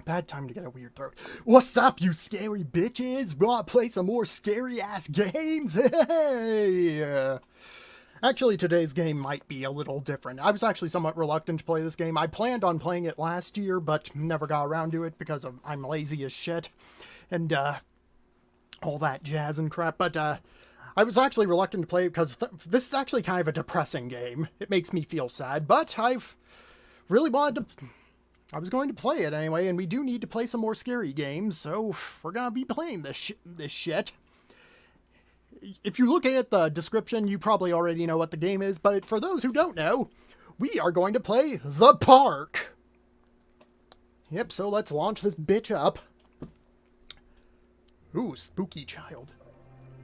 Bad time to get a weird throat. What's up, you scary bitches? Wanna play some more scary-ass games? Hey! Actually, today's game might be a little different. I was actually somewhat reluctant to play this game. I planned on playing it last year, but never got around to it because I'm lazy as shit. And, all that jazz and crap. But, I was actually reluctant to play it because this is actually kind of a depressing game. It makes me feel sad, but I've really wanted to... I was going to play it anyway, and we do need to play some more scary games, so we're gonna be playing this shit. If you look at the description, you probably already know what the game is, but for those who don't know, we are going to play The Park. Yep, so let's launch this bitch up. Ooh, spooky child.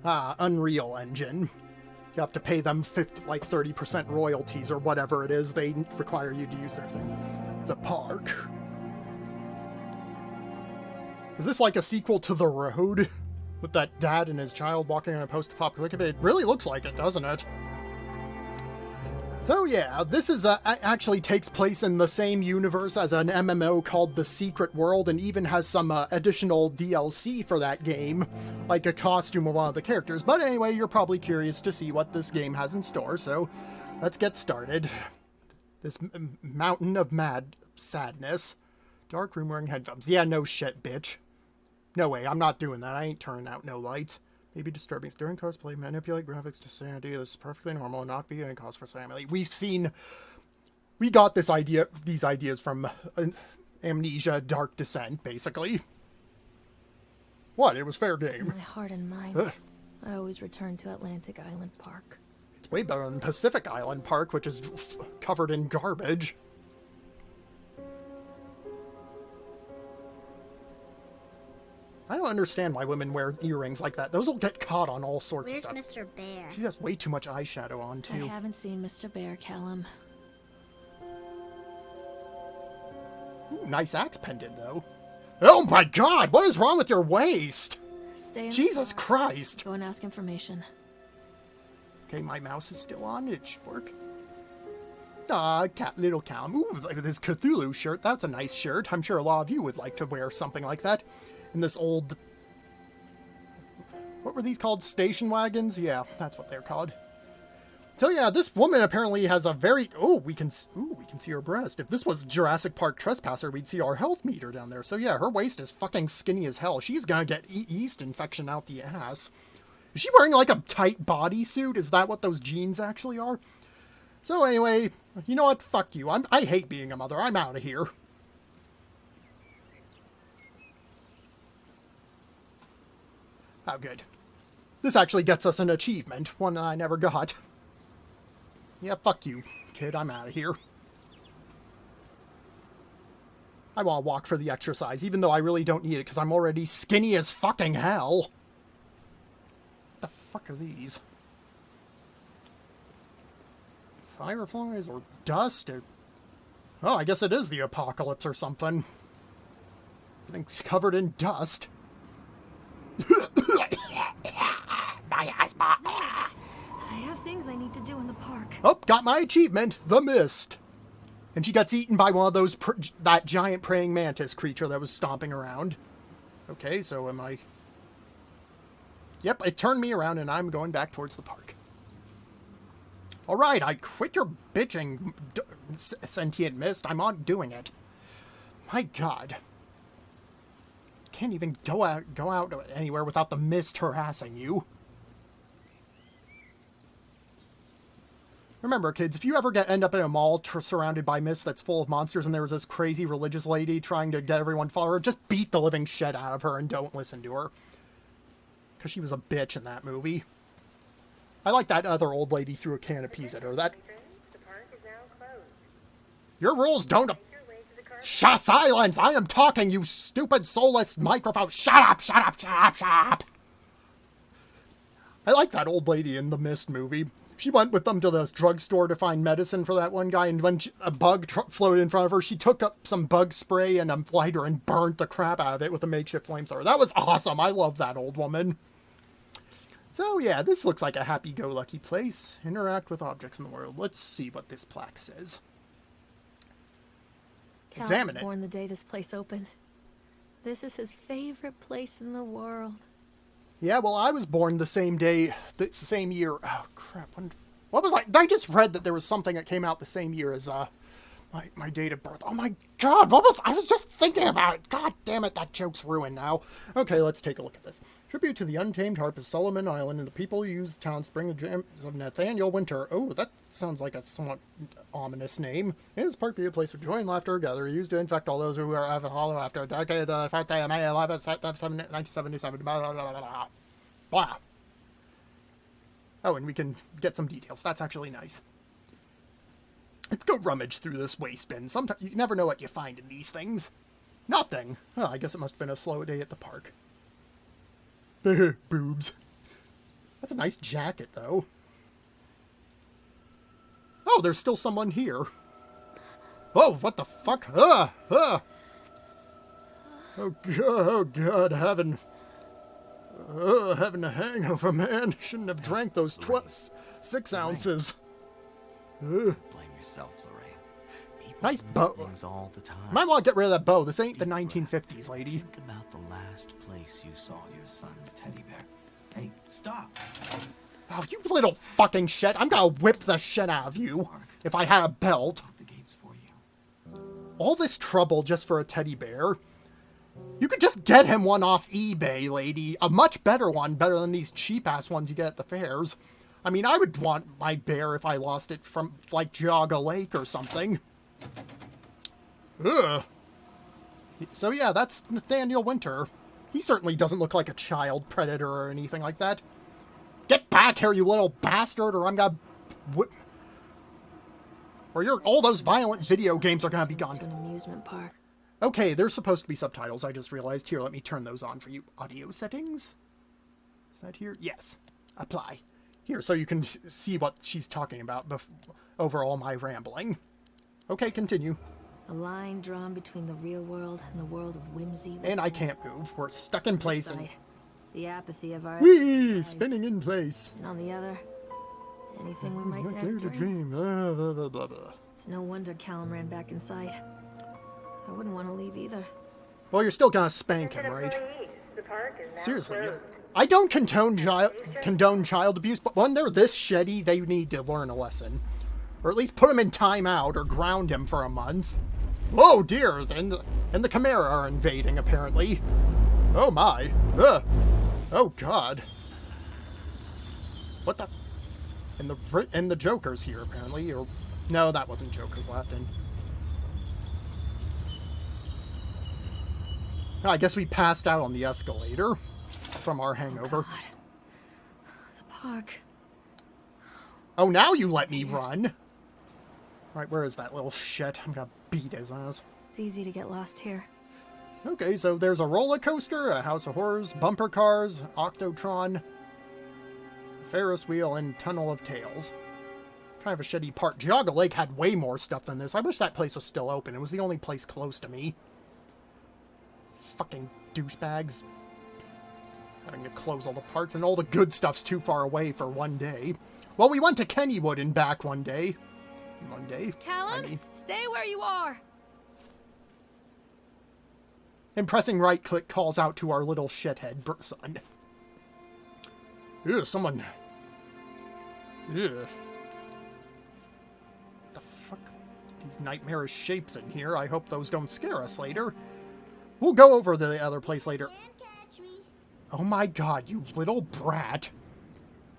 Unreal Engine. You have to pay them 30% royalties or whatever it is they require you to use their thing. The Park. Is this like a sequel to The Road? With that dad and his child walking on a post-apocalyptic? It really looks like it, doesn't it? So yeah, this is actually takes place in the same universe as an MMO called The Secret World, and even has some additional DLC for that game, like a costume of one of the characters. But anyway, you're probably curious to see what this game has in store, so let's get started. This mountain of sadness. Dark room wearing headphones. Yeah, no shit, bitch. No way, I'm not doing that. I ain't turning out no lights. Maybe disturbing. During cosplay, manipulate graphics to sanity. This is perfectly normal and not be any cause for sanity. We got these ideas from Amnesia Dark Descent, basically. What? It was fair game. My heart and mind. I always return to Atlantic Island Park. It's way better than Pacific Island Park, which is covered in garbage. I don't understand why women wear earrings like that. Those will get caught on all sorts of stuff. Where's Mr. Bear? She has way too much eyeshadow on, too. I haven't seen Mr. Bear, Callum. Ooh, nice axe pendant, though. Oh my god, what is wrong with your waist? Stay in Jesus the car. Christ. Go and ask information. Okay, my mouse is still on. It should work. Little Callum. Ooh, like this Cthulhu shirt. That's a nice shirt. I'm sure a lot of you would like to wear something like that. In this old... What were these called? Station wagons? Yeah, that's what they're called. So yeah, this woman apparently has a very... Oh, we can see her breast. If this was Jurassic Park Trespasser, we'd see our health meter down there. So yeah, her waist is fucking skinny as hell. She's gonna get yeast infection out the ass. Is she wearing like a tight bodysuit? Is that what those jeans actually are? So anyway, you know what? Fuck you. I hate being a mother. I'm out of here. Oh, good. This actually gets us an achievement, one that I never got. Yeah, fuck you, kid. I'm out of here. I want to walk for the exercise, even though I really don't need it, because I'm already skinny as fucking hell. What the fuck are these? Fireflies or dust? Oh, I guess it is the apocalypse or something. Everything's covered in dust. My asthma. I have things I need to do in the park. Oh, got my achievement, the mist. And she gets eaten by one of those, that giant praying mantis creature that was stomping around. Okay, so am I... Yep, it turned me around and I'm going back towards the park. Alright, I quit your bitching, sentient mist. I'm on doing it. My god. Can't even go out anywhere without the mist harassing you. Remember, kids, if you ever end up in a mall surrounded by mist that's full of monsters and there was this crazy religious lady trying to get everyone to follow her, just beat the living shit out of her and don't listen to her. Because she was a bitch in that movie. I like that other old lady threw a can of peas at her. That... Your rules don't... Shut silence! I am talking, you stupid soulless microphone! Shut up! Shut up! Shut up! Shut up! I like that old lady in the Mist movie. She went with them to the drugstore to find medicine for that one guy, and when a bug floated in front of her, she took up some bug spray and a lighter and burnt the crap out of it with a makeshift flamethrower. That was awesome! I love that old woman. So yeah, this looks like a happy-go-lucky place. Interact with objects in the world. Let's see what this plaque says. examine was it. born the day this place opened. This is his favorite place in the world. Yeah, well, I was born the same day, the same year. Oh, crap. What was I just read that there was something that came out the same year as, my date of birth. Oh my god, I was just thinking about it. God damn it, that joke's ruined now. Okay, let's take a look at this. Tribute to the untamed harp of Solomon Island and the people who use the town spring the gems of Nathaniel Winter. Oh, that sounds like a somewhat ominous name. It is part be a place for joy and laughter gather, used to infect all those who are have a hollow after a decade, the 1st day of May 11th, 1977, blah, blah, blah, blah, blah. Blah. Oh, and we can get some details. That's actually nice. Let's go rummage through this waste bin. Sometimes you never know what you find in these things. Nothing. Oh, I guess it must have been a slow day at the park. Boobs. That's a nice jacket, though. Oh, there's still someone here. Oh, what the fuck? Oh, God, having a hangover, man. Shouldn't have drank those 6 ounces. Blame yourself, Lorraine. People Nice bow. things all the time. Might want to get rid of that bow. This ain't the 1950s, lady. Think about the last place you saw your son's teddy bear. Hey, stop. Oh, you little fucking shit. I'm gonna whip the shit out of you if I had a belt. Lock the gates for you. All this trouble just for a teddy bear. You could just get him one off eBay, lady. A much better one, better than these cheap-ass ones you get at the fairs. I mean, I would want my bear if I lost it from, like, Jogga Lake or something. Ugh. So yeah, that's Nathaniel Winter. He certainly doesn't look like a child predator or anything like that. Get back here, you little bastard, or I'm gonna whip... Or all those violent video games are gonna be gone. To an amusement park. Okay, there's supposed to be subtitles, I just realized. Here, let me turn those on for you. Audio settings? Is that here? Yes. Apply. Here, so you can see what she's talking about over all my rambling. Okay, continue. A line drawn between the real world and the world of whimsy. And I can't move. We're stuck in place and... The apathy of our... Whee! Spinning in place. And on the other, anything we might Not dare dare to to dream. dream. Blah, blah, blah, blah, blah. It's no wonder Callum ran back inside. I wouldn't want to leave either. Well, you're still gonna spank him, right? Seriously, I don't condone child abuse, but when they're this shitty, they need to learn a lesson. Or at least put him in timeout or ground him for a month. Oh dear, and the Chimera are invading, apparently. Oh my. Ugh. Oh god. What the... And the Joker's here, apparently, or... No, that wasn't Joker's laughing. I guess we passed out on the escalator from our hangover. God. The park. Oh, now you let me run! Right, where is that little shit? I'm gonna beat his ass. It's easy to get lost here. Okay, so there's a roller coaster, a House of Horrors, bumper cars, Octotron, Ferris wheel, and Tunnel of Tales. Kind of a shitty part. Jogga Lake had way more stuff than this. I wish that place was still open. It was the only place close to me. Fucking douchebags. Having to close all the parks, and all the good stuff's too far away for one day. Well, we went to Kennywood and back one day. Callum, stay where you are. And pressing right-click calls out to our little shithead son. Ew, someone... Ew. The fuck? These nightmarish shapes in here. I hope those don't scare us later. We'll go over to the other place later. Oh my god, you little brat.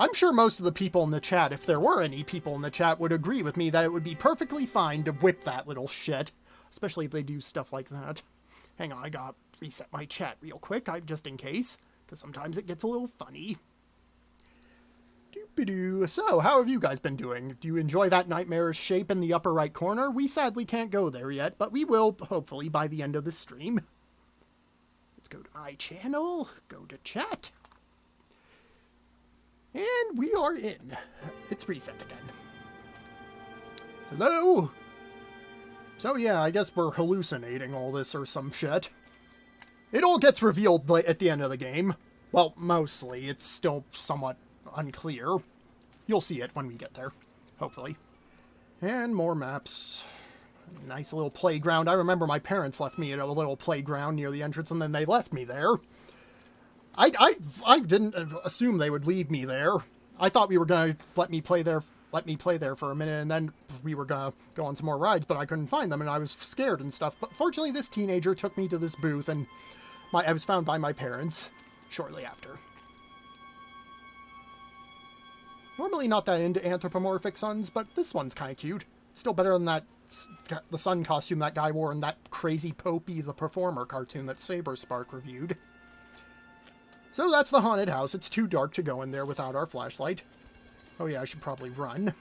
I'm sure most of the people in the chat, if there were any people in the chat, would agree with me that it would be perfectly fine to whip that little shit. Especially if they do stuff like that. Hang on, I gotta reset my chat real quick, just in case. Because sometimes it gets a little funny. Doop-a-doo. So, how have you guys been doing? Do you enjoy that nightmarish shape in the upper right corner? We sadly can't go there yet, but we will, hopefully, by the end of the stream. Let's go to my channel, go to chat. And we are in. It's reset again. Hello? So yeah, I guess we're hallucinating all this or some shit. It all gets revealed at the end of the game. Well, mostly. It's still somewhat unclear. You'll see it when we get there. Hopefully. And more maps. Nice little playground. I remember my parents left me at a little playground near the entrance, and then they left me there. I didn't assume they would leave me there. I thought we were gonna let me play there for a minute, and then we were gonna go on some more rides, but I couldn't find them, and I was scared and stuff. But fortunately, this teenager took me to this booth, and I was found by my parents shortly after. Normally not that into anthropomorphic suns, but this one's kind of cute. Still better than the sun costume that guy wore in that crazy Popey the Performer cartoon that Saber Spark reviewed. So that's the haunted house. It's too dark to go in there without our flashlight. Oh yeah, I should probably run.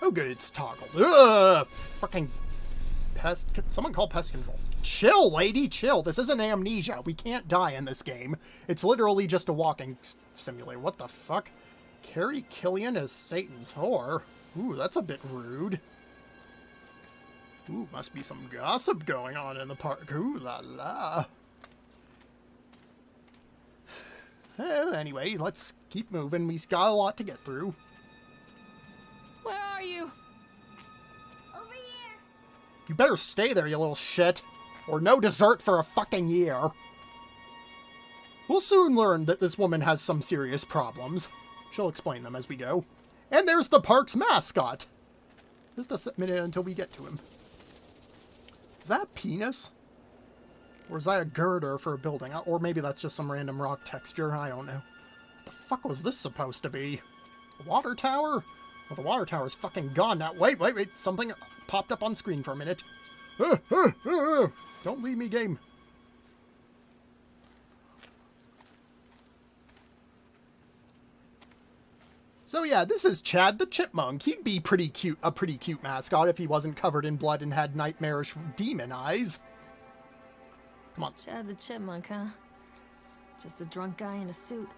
Oh good, it's toggled. Ugh! Fucking pest... Someone call pest control. Chill, lady, chill. This isn't Amnesia. We can't die in this game. It's literally just a walking simulator. What the fuck? Carrie Killian as Satan's whore? Ooh, that's a bit rude. Ooh, must be some gossip going on in the park. Ooh la la. Well, anyway, let's keep moving. We've got a lot to get through. Where are you? Over here. You better stay there, you little shit. Or no dessert for a fucking year. We'll soon learn that this woman has some serious problems. She'll explain them as we go. And there's the park's mascot. Just a minute until we get to him. Is that a penis? Or is that a girder for a building? Or maybe that's just some random rock texture. I don't know. What the fuck was this supposed to be? A water tower? Well, the water tower's fucking gone now. Wait. Something popped up on screen for a minute. Don't leave me, game. So yeah, this is Chad the Chipmunk. He'd be a pretty cute mascot if he wasn't covered in blood and had nightmarish demon eyes. Come on. Chad the Chipmunk, huh? Just a drunk guy in a suit.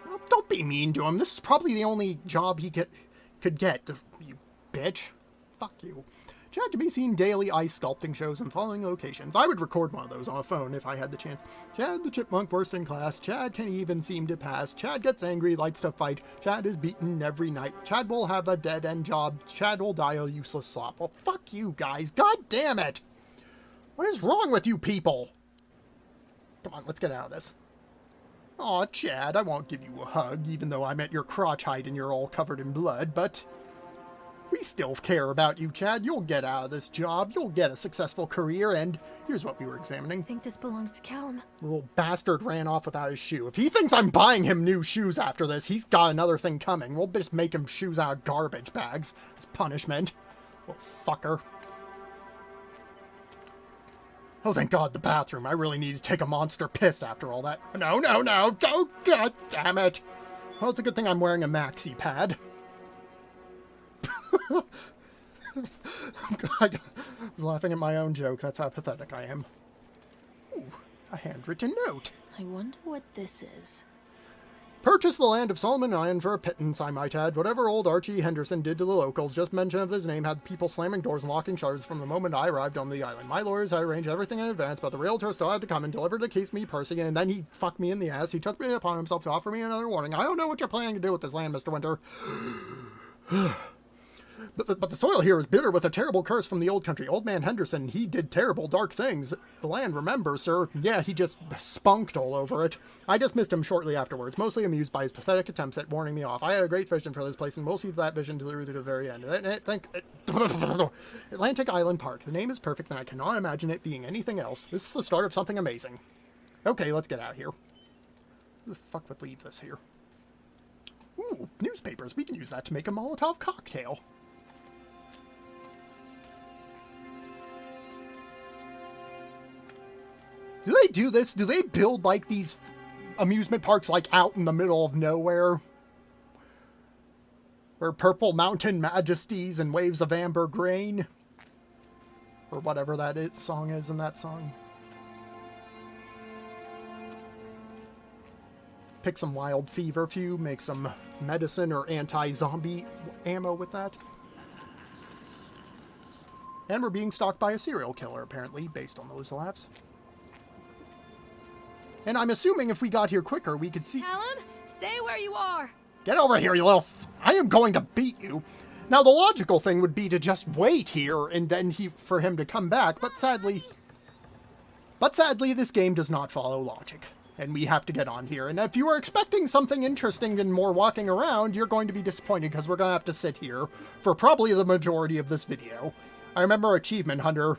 Well, don't be mean to him. This is probably the only job he could get, you bitch. Fuck you. Chad can be seen daily ice sculpting shows in following locations. I would record one of those on a phone if I had the chance. Chad the Chipmunk, worst in class. Chad can even seem to pass. Chad gets angry, likes to fight. Chad is beaten every night. Chad will have a dead-end job. Chad will die a useless slop. Well, fuck you guys. God damn it. What is wrong with you people? Come on, let's get out of this. Aw, Chad, I won't give you a hug, even though I'm at your crotch height and you're all covered in blood, but... we still care about you, Chad. You'll get out of this job. You'll get a successful career, and here's what we were examining. I think this belongs to Callum. The little bastard ran off without his shoe. If he thinks I'm buying him new shoes after this, he's got another thing coming. We'll just make him shoes out of garbage bags. It's punishment. Little fucker. Oh, thank God, the bathroom. I really need to take a monster piss after all that. No. Oh, God damn it. Well, it's a good thing I'm wearing a maxi pad. I was laughing at my own joke. That's how pathetic I am. Ooh, a handwritten note. I wonder what this is. Purchase the land of Solomon Island for a pittance, I might add. Whatever old Archie Henderson did to the locals, just mention of his name had people slamming doors and locking shutters from the moment I arrived on the island. My lawyers had arranged everything in advance, but the realtor still had to come and deliver the case to me personally, and then he fucked me in the ass. He took me upon himself to offer me another warning. I don't know what you're planning to do with this land, Mr. Winter. But the soil here is bitter with a terrible curse from the old country. Old man Henderson, he did terrible, dark things. The land, remember, sir. Yeah, he just spunked all over it. I dismissed him shortly afterwards, mostly amused by his pathetic attempts at warning me off. I had a great vision for this place, and we'll see that vision through to the very end. Atlantic Island Park. The name is perfect, and I cannot imagine it being anything else. This is the start of something amazing. Okay, let's get out of here. Who the fuck would leave this here? Ooh, newspapers. We can use that to make a Molotov cocktail. Do they do this? Do they build, like, these amusement parks, like, out in the middle of nowhere? Where purple mountain majesties and waves of amber grain? Or whatever that song is in that song. Pick some wild fever few, make some medicine or anti-zombie ammo with that. And we're being stalked by a serial killer, apparently, based on those laughs. And I'm assuming if we got here quicker, we could see... Callum, stay where you are. Get over here, you little... I am going to beat you. Now, the logical thing would be to just wait here and then for him to come back, but sadly, this game does not follow logic. And we have to get on here. And if you are expecting something interesting and more walking around, you're going to be disappointed because we're going to have to sit here for probably the majority of this video. I remember Achievement Hunter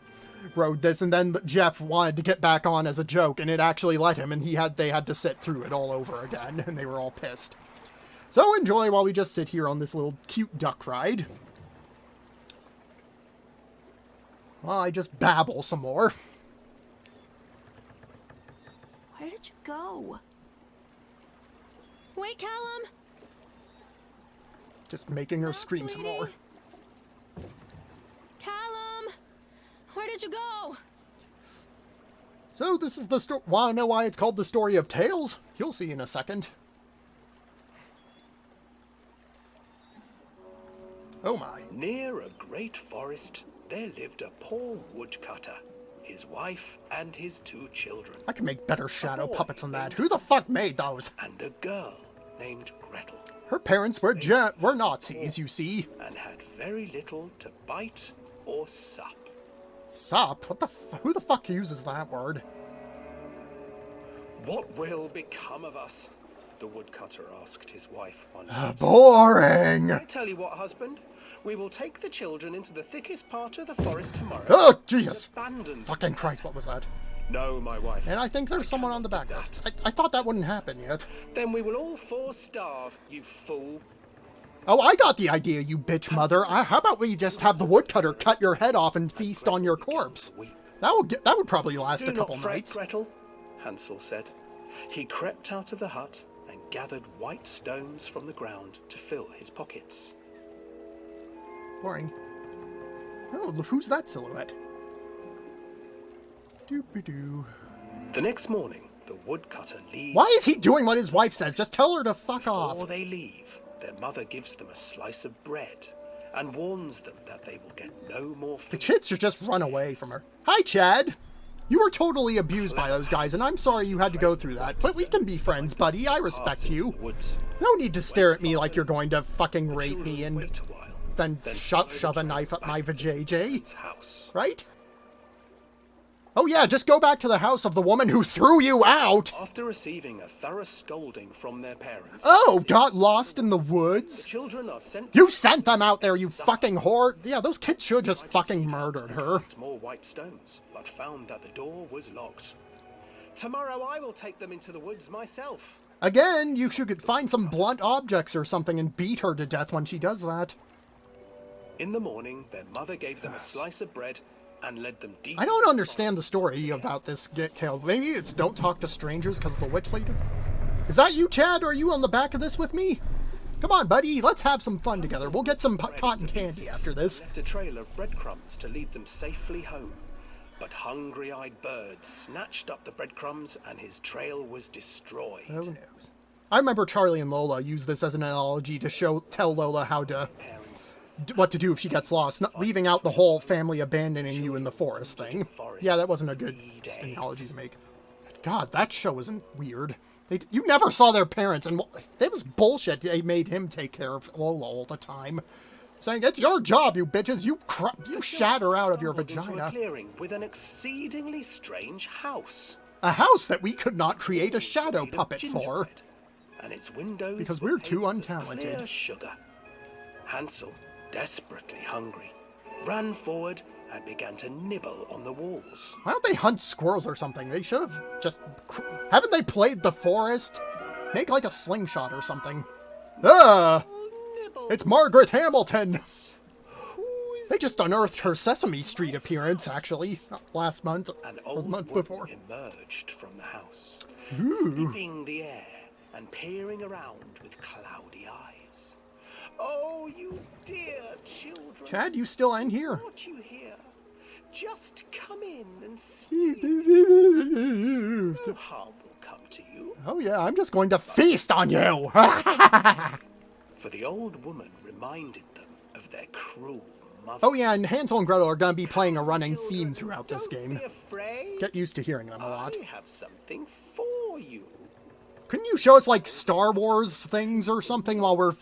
wrote this, and then Jeff wanted to get back on as a joke, and it actually let him, and they had to sit through it all over again, and they were all pissed. So enjoy while we just sit here on this little cute duck ride. Well, I just babble some more. Where did you go? Wait, Callum! Just making her No, scream some sweetie. more. Callum! Where did you go? So this is the story. Want to know why it's called the Story of Tales? You'll see in a second. Oh my. Near a great forest, there lived a poor woodcutter, his wife and his 2 children, I can make better shadow puppets than that. Who the fuck made those? and a girl named Gretel, Her parents were Nazis, you see. and had very little to bite or sup. Sup? What the who the fuck uses that word? What will become of us? The woodcutter asked his wife one night. Boring! I tell you what, husband, we will take the children into the thickest part of the forest tomorrow. Oh, Jesus! Abandon. Fucking Christ, what was that? No, my wife. And I think there's someone on the back list. I thought that wouldn't happen yet. Then we will all 4 starve, you fool. Oh, I got the idea, you bitch mother. How about we just have the woodcutter cut your head off and feast on your corpse? That would probably last Do a couple not fret, nights. Gretel, Hansel said. He crept out of the hut and gathered white stones from the ground to fill his pockets. Boring. Oh, who's that silhouette? Doop-a-doo. The next morning, the woodcutter leaves. Why is he doing what his wife says? Just tell her to fuck Before off. they leave, their mother gives them a slice of bread and warns them that they will get no more The food. kids should just run away from her. Hi, Chad. You were totally abused by those guys, and I'm sorry you had to go through that. But we can be friends, buddy. I respect you. No need to stare at me like you're going to fucking rape me and Wait a while. then shove a knife up my vajayjay. House. Right? Oh yeah, just go back to the house of the woman who threw you out! After receiving a thorough scolding from their parents, Oh, got lost in the woods? children are sent You sent them out there, you fucking whore! Yeah, those kids should just fucking murdered her. to more white stones, but found that the door was locked. Tomorrow I will take them into the woods myself. Again, you should find some blunt objects or something and beat her to death when she does that. In the morning, their mother gave them a slice of bread and led them deep. I don't understand the story about this tale. Maybe it's don't talk to strangers because of the witch lady? Is that you, Chad? Are you on the back of this with me? Come on, buddy. Let's have some fun together. We'll get some cotton candy after this. Left a trail of breadcrumbs to lead them safely home. But hungry-eyed birds snatched up the breadcrumbs and his trail was destroyed. Who knows? I remember Charlie and Lola used this as an analogy to tell Lola how to what to do if she gets lost, not leaving out the whole family abandoning you in the forest thing. Yeah, that wasn't a good analogy to make. God, that show isn't weird. You never saw their parents, and it was bullshit. They made him take care of Lola all the time, saying it's your job, you bitches. You shat her out of your Into a vagina. clearing with an exceedingly strange house. A house that we could not create a shadow Made of puppet for. gingerbread, and its windows Because were we're too paved with untalented. clear sugar. Hansel, desperately hungry, ran forward and began to nibble on the walls. Why don't they hunt squirrels or something? They should have just... Haven't they played the forest? Make like a slingshot or something. Nibble. It's Margaret Hamilton! Who is They just unearthed her Sesame Street appearance, actually. Not last month, An or the old month woman before. emerged from the house, Ooh. sniffing the air and peering around with cloudy eyes. Oh, you dear children! Chad, you still in here? What you hear? Just come in and see. No harm will come to you. Oh yeah, I'm just going to feast on you! For the old woman reminded them of their cruel mother. Oh yeah, and Hansel and Gretel are going to be playing a running theme throughout this Don't game. be afraid. Get used to hearing them a lot. I have something for you. Couldn't you show us, like, Star Wars things or something while we're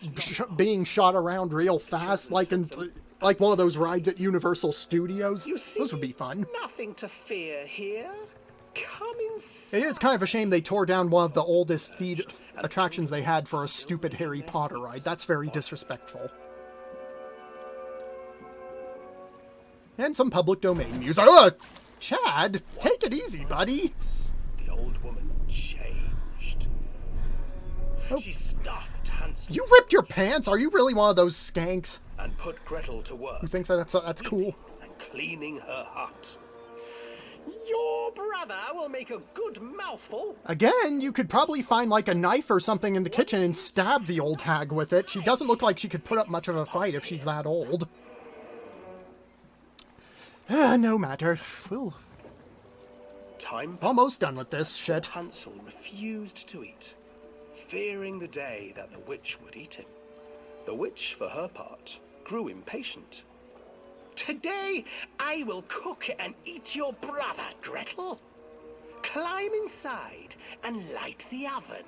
being shot around real fast? Like like one of those rides at Universal Studios? You see, Those would be fun. Nothing to fear here. Come inside. It is kind of a shame they tore down one of the oldest feed attractions they had for a stupid Harry Potter ride. That's very disrespectful. And some public domain music. Chad, take it easy, buddy. The old woman changed. Oh. She stuffed Hansel. You ripped your pants? Are you really one of those skanks And put Gretel to work. who thinks that's cool? And cleaning her hut. Your brother will make a good mouthful. Again, you could probably find like a knife or something in the kitchen and stab the old hag with it. She doesn't look like she could put up much of a fight if she's that old. No matter. We'll... Time Almost done with this shit. Hansel refused to eat, fearing the day that the witch would eat him. The witch, for her part, grew impatient. Today I will cook and eat your brother, Gretel. Climb inside and light the oven.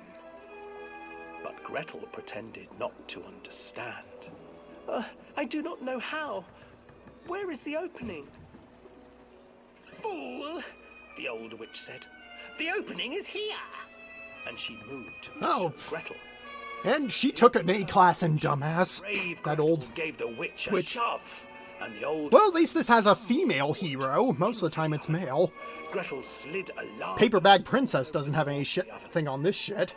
But Gretel pretended not to understand. I do not know how. Where is the opening? Fool, the old witch said. The opening is here. And she moved. Oh. Gretel. And she took an A class in dumbass. Brave That Gretel old... gave the witch a witch. shove. And the old... Well, at least this has a female hero. Most of the time it's male. Gretel slid a large... Paper Bag Princess doesn't have any shit thing on this shit.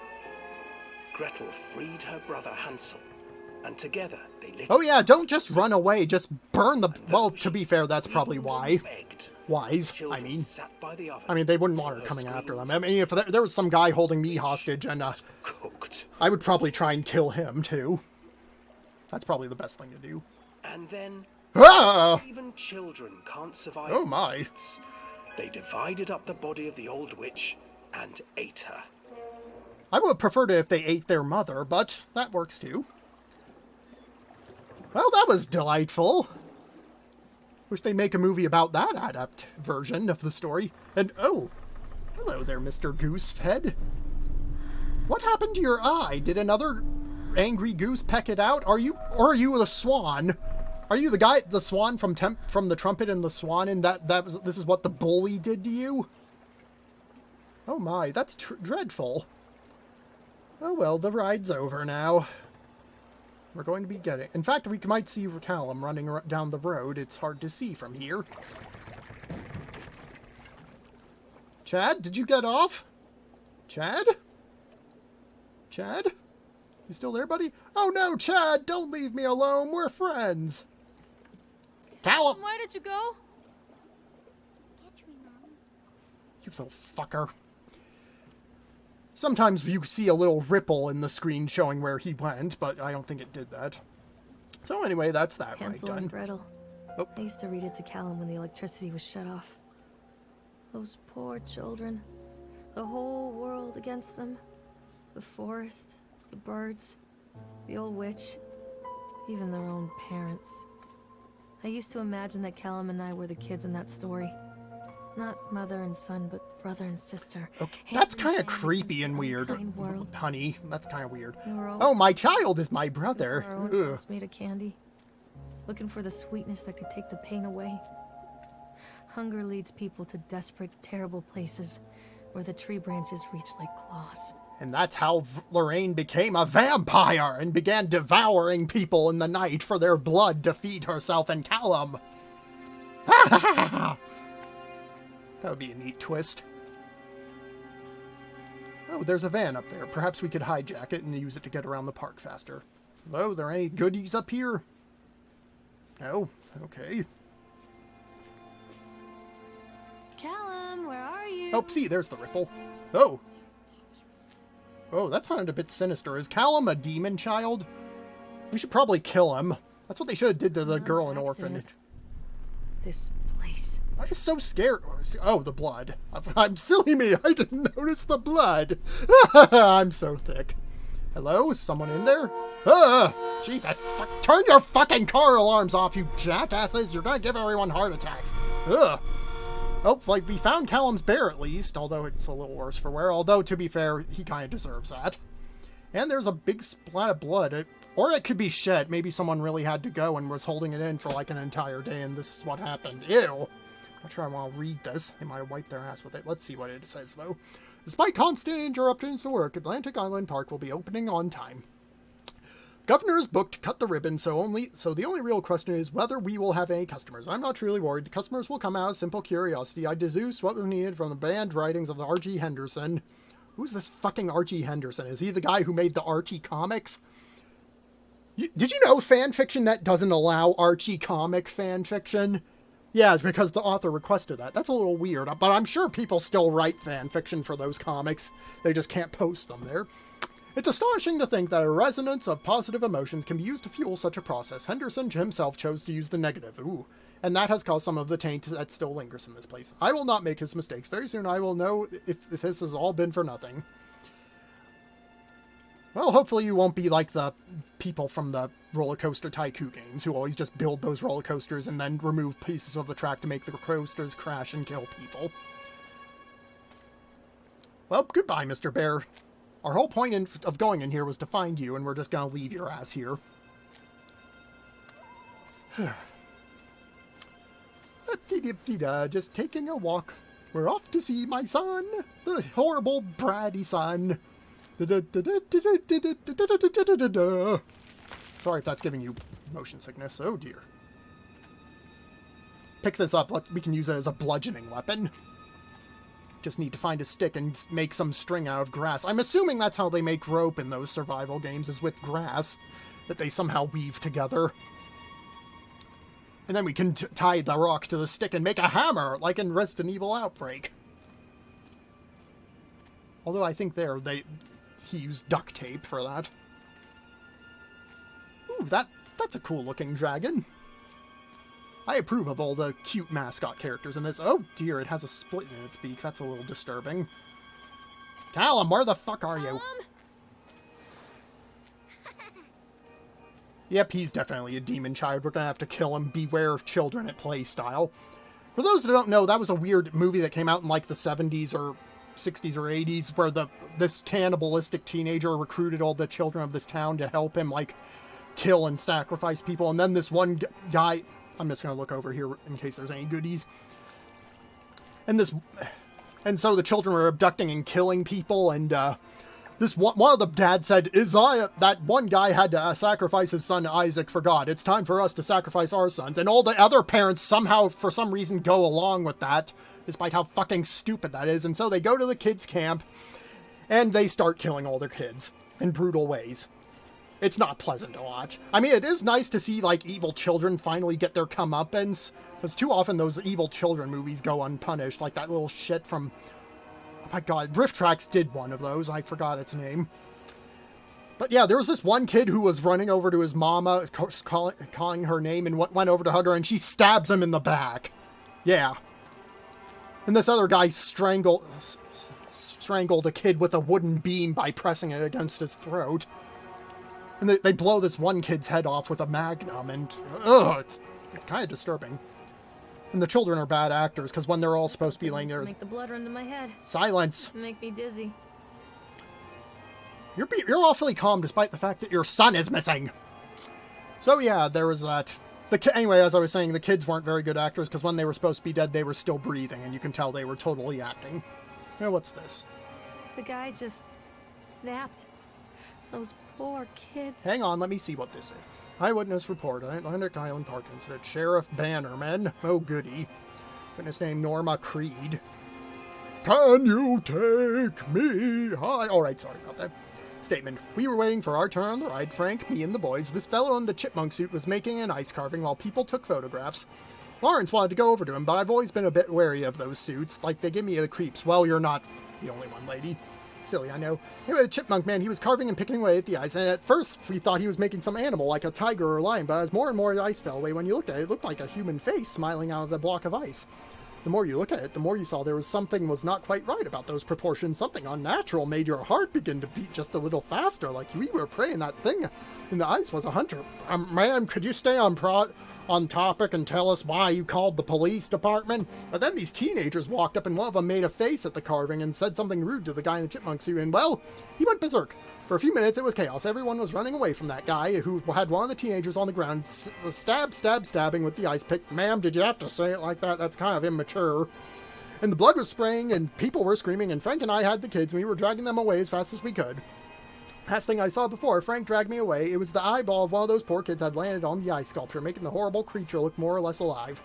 Gretel freed her brother Hansel. And together they lit... Oh yeah, don't just run away. Just burn the... Well, to be fair, that's probably why. Wise, I mean. They wouldn't want her coming after them. I mean, if there was some guy holding me hostage, and Cooked. I would probably try and kill him, too. That's probably the best thing to do. And then... Ah! Even children can't survive. Oh my. They divided up the body of the old witch and ate her. I would have preferred it if they ate their mother, but that works too. Well, that was delightful. Wish they'd make a movie about that adapt version of the story. And, oh, hello there, Mr. Goosehead. What happened to your eye? Did another angry goose peck it out? Or are you the swan? Are you the swan from The Trumpet and the Swan, and this is what the bully did to you? Oh my, that's dreadful. Oh well, the ride's over now. We're going to be getting... In fact, we might see Callum running down the road. It's hard to see from here. Chad, did you get off? Chad? Chad? You still there, buddy? Oh no, Chad, don't leave me alone. We're friends. Callum! Why did you go? Catch me, Mom. You little fucker. Sometimes you see a little ripple in the screen showing where he went, but I don't think it did that. So anyway, that's that Hansel right and done. Gretel. Oh. I used to read it to Callum when the electricity was shut off. Those poor children. The whole world against them. The forest, the birds, the old witch, even their own parents. I used to imagine that Callum and I were the kids in that story. Not mother and son, but brother and sister. Okay, that's kind of creepy and weird, world. honey. That's kind of weird. We were all Oh, my child is my brother. our own Ugh. house made of candy, looking for the sweetness that could take the pain away. Hunger leads people to desperate, terrible places where the tree branches reach like claws. And that's how Lorraine became a vampire and began devouring people in the night for their blood to feed herself and Callum. That would be a neat twist. Oh, there's a van up there. Perhaps we could hijack it and use it to get around the park faster. Hello, are there any goodies up here? No? Okay. Callum, where are you? Oh, see, there's the ripple. Oh. Oh, that sounded a bit sinister. Is Callum a demon child? We should probably kill him. That's what they should have did to the girl in orphanage. This place. I was so scared. Oh, the blood. I'm silly me. I didn't notice the blood. I'm so thick. Hello? Is someone in there? Jesus. Turn your fucking car alarms off, you jackasses. You're gonna give everyone heart attacks. Ugh. Oh, like, we found Callum's bear at least, although it's a little worse for wear. Although, to be fair, he kind of deserves that. And there's a big splat of blood. Or it could be shit. Maybe someone really had to go and was holding it in for like an entire day, and this is what happened. Ew. Not sure I want to read this. They might have wiped their ass with it. Let's see what it says, though. Despite constant interruptions to work, Atlantic Island Park will be opening on time. Governor's booked to cut the ribbon, so the only real question is whether we will have any customers. I'm not truly worried. The customers will come out of simple curiosity. I deduce what was needed from the banned writings of R.G. Henderson. Who's this fucking R.G. Henderson? Is he the guy who made the Archie comics? Did you know fanfiction.net doesn't allow Archie comic fanfiction? Yeah, it's because the author requested that. That's a little weird, but I'm sure people still write fanfiction for those comics. They just can't post them there. It's astonishing to think that a resonance of positive emotions can be used to fuel such a process. Henderson himself chose to use the negative. Ooh. And that has caused some of the taint that still lingers in this place. I will not make his mistakes. Very soon I will know if this has all been for nothing. Well, hopefully you won't be like the people from the Roller Coaster Tycoon games who always just build those roller coasters and then remove pieces of the track to make the coasters crash and kill people. Well, goodbye, Mr. Bear. Our whole point of going in here was to find you, and we're just gonna leave your ass here. Just taking a walk. We're off to see my son, the horrible bratty son. Sorry if that's giving you motion sickness. Oh dear. Pick this up. We can use it as a bludgeoning weapon. Just need to find a stick and make some string out of grass. I'm assuming that's how they make rope in those survival games, is with grass that they somehow weave together. And then we can tie the rock to the stick and make a hammer, like in Resident Evil Outbreak. Although I think he used duct tape for that. Ooh, that's a cool looking dragon. I approve of all the cute mascot characters in this. Oh dear, it has a split in its beak. That's a little disturbing. Callum, where the fuck are you? Yep, he's definitely a demon child. We're gonna have to kill him. Beware of children at play style. For those that don't know, that was a weird movie that came out in like the 70s or 60s or 80s where this cannibalistic teenager recruited all the children of this town to help him like kill and sacrifice people. And then this one guy... I'm just going to look over here in case there's any goodies. And so the children were abducting and killing people, and one of the dads said, that one guy had to sacrifice his son Isaac for God. It's time for us to sacrifice our sons. And all the other parents somehow, for some reason, go along with that, despite how fucking stupid that is. And so they go to the kids' camp, and they start killing all their kids in brutal ways. It's not pleasant to watch. I mean, it is nice to see, like, evil children finally get their comeuppance, because too often those evil children movies go unpunished, like that little shit from... Oh my god, Rift Tracks did one of those, I forgot its name. But yeah, there was this one kid who was running over to his mama, calling her name, and went over to hug her, and she stabs him in the back. Yeah. And this other guy strangled a kid with a wooden beam by pressing it against his throat. And they blow this one kid's head off with a magnum, and it's kind of disturbing. And the children are bad actors, because when they're all supposed to be laying there... Make the blood run to my head. Silence! Make me dizzy. You're awfully calm, despite the fact that your son is missing! So yeah, there was that. Anyway, as I was saying, the kids weren't very good actors, because when they were supposed to be dead, they were still breathing, and you can tell they were totally acting. Now, what's this? The guy just snapped. Those poor kids. Hang on, let me see what this is. Eyewitness report. Atlantic Island Park incident. Sheriff Bannerman. Oh, goody. Witness name Norma Creed. Can you take me high? Alright, sorry about that. Statement. We were waiting for our turn on the ride. Frank, me, and the boys. This fellow in the chipmunk suit was making an ice carving while people took photographs. Lawrence wanted to go over to him, but I've always been a bit wary of those suits. Like, they give me the creeps. Well, you're not the only one, lady. Silly, I know. Anyway, the chipmunk man, he was carving and picking away at the ice, and at first we thought he was making some animal, like a tiger or a lion, but as more and more ice fell away, when you looked at it, it looked like a human face smiling out of the block of ice. The more you look at it, the more you saw there was something was not quite right about those proportions. Something unnatural made your heart begin to beat just a little faster, like we were praying that thing in the ice was a hunter. Ma'am, could you stay on on topic and tell us why you called the police department. But then these teenagers walked up and one of them made a face at the carving and said something rude to the guy in the chipmunk suit, and well, he went berserk. For a few minutes it was chaos. Everyone was running away from that guy who had one of the teenagers on the ground, stabbing with the ice pick. Ma'am, did you have to say it like that? That's kind of immature. And the blood was spraying and people were screaming, and Frank and I had the kids and we were dragging them away as fast as we could. Last thing I saw before Frank dragged me away, it was the eyeball of one of those poor kids had landed on the ice sculpture, making the horrible creature look more or less alive.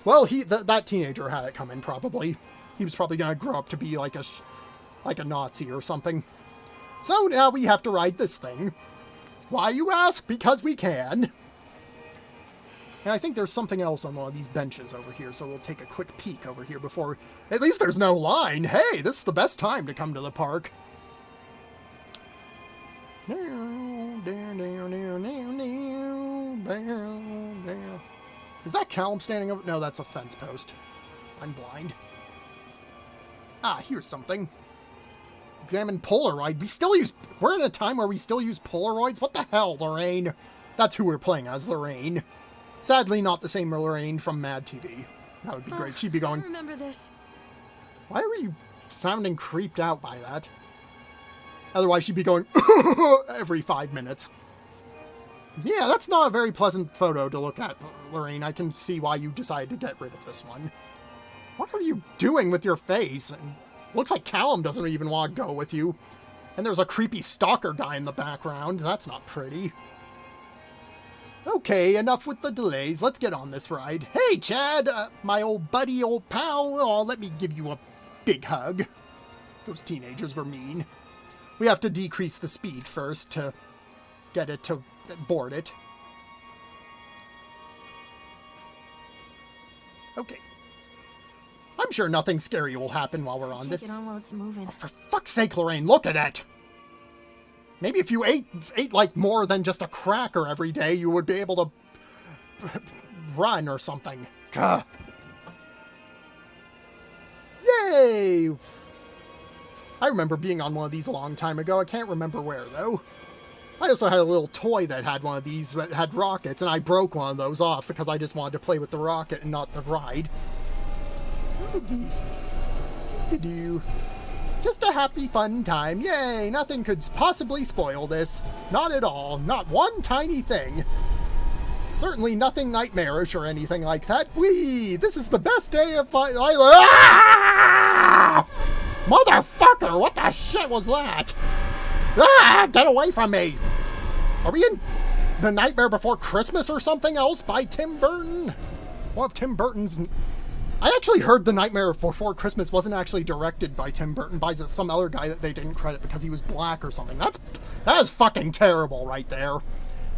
Well, that teenager had it coming, probably. He was probably going to grow up to be like a Nazi or something. So now we have to ride this thing. Why, you ask? Because we can. And I think there's something else on one of these benches over here, so we'll take a quick peek over here before... At least there's no line. Hey, this is the best time to come to the park. Is that Callum standing over? No, that's a fence post. I'm blind. Ah, here's something. Examine Polaroid. We're in a time where we still use Polaroids? What the hell, Lorraine? That's who we're playing as, Lorraine. Sadly, not the same Lorraine from Mad TV. That would be great. She'd be going... I remember this. Why were you sounding creeped out by that? Otherwise, she'd be going every 5 minutes. Yeah, that's not a very pleasant photo to look at, Lorraine. I can see why you decided to get rid of this one. What are you doing with your face? And looks like Callum doesn't even want to go with you. And there's a creepy stalker guy in the background. That's not pretty. Okay, enough with the delays. Let's get on this ride. Hey, Chad, my old buddy, old pal. Oh, let me give you a big hug. Those teenagers were mean. We have to decrease the speed first to get it to board it. Okay. I'm sure nothing scary will happen while we're on this. Take it on while it's moving. Oh, for fuck's sake, Lorraine, look at it! Maybe if you ate like more than just a cracker every day, you would be able to run or something. Gah. Yay! I remember being on one of these a long time ago. I can't remember where, though. I also had a little toy that had one of these that had rockets, and I broke one of those off because I just wanted to play with the rocket and not the ride. Just a happy, fun time. Yay! Nothing could possibly spoil this. Not at all. Not one tiny thing. Certainly nothing nightmarish or anything like that. Whee! This is the best day of my life. Ah! Motherfucker! What the shit was that? Ah! Get away from me! Are we in The Nightmare Before Christmas or something else by Tim Burton? One of Tim Burton's... I actually heard The Nightmare Before Christmas wasn't actually directed by Tim Burton, by some other guy that they didn't credit because he was black or something. That is fucking terrible right there.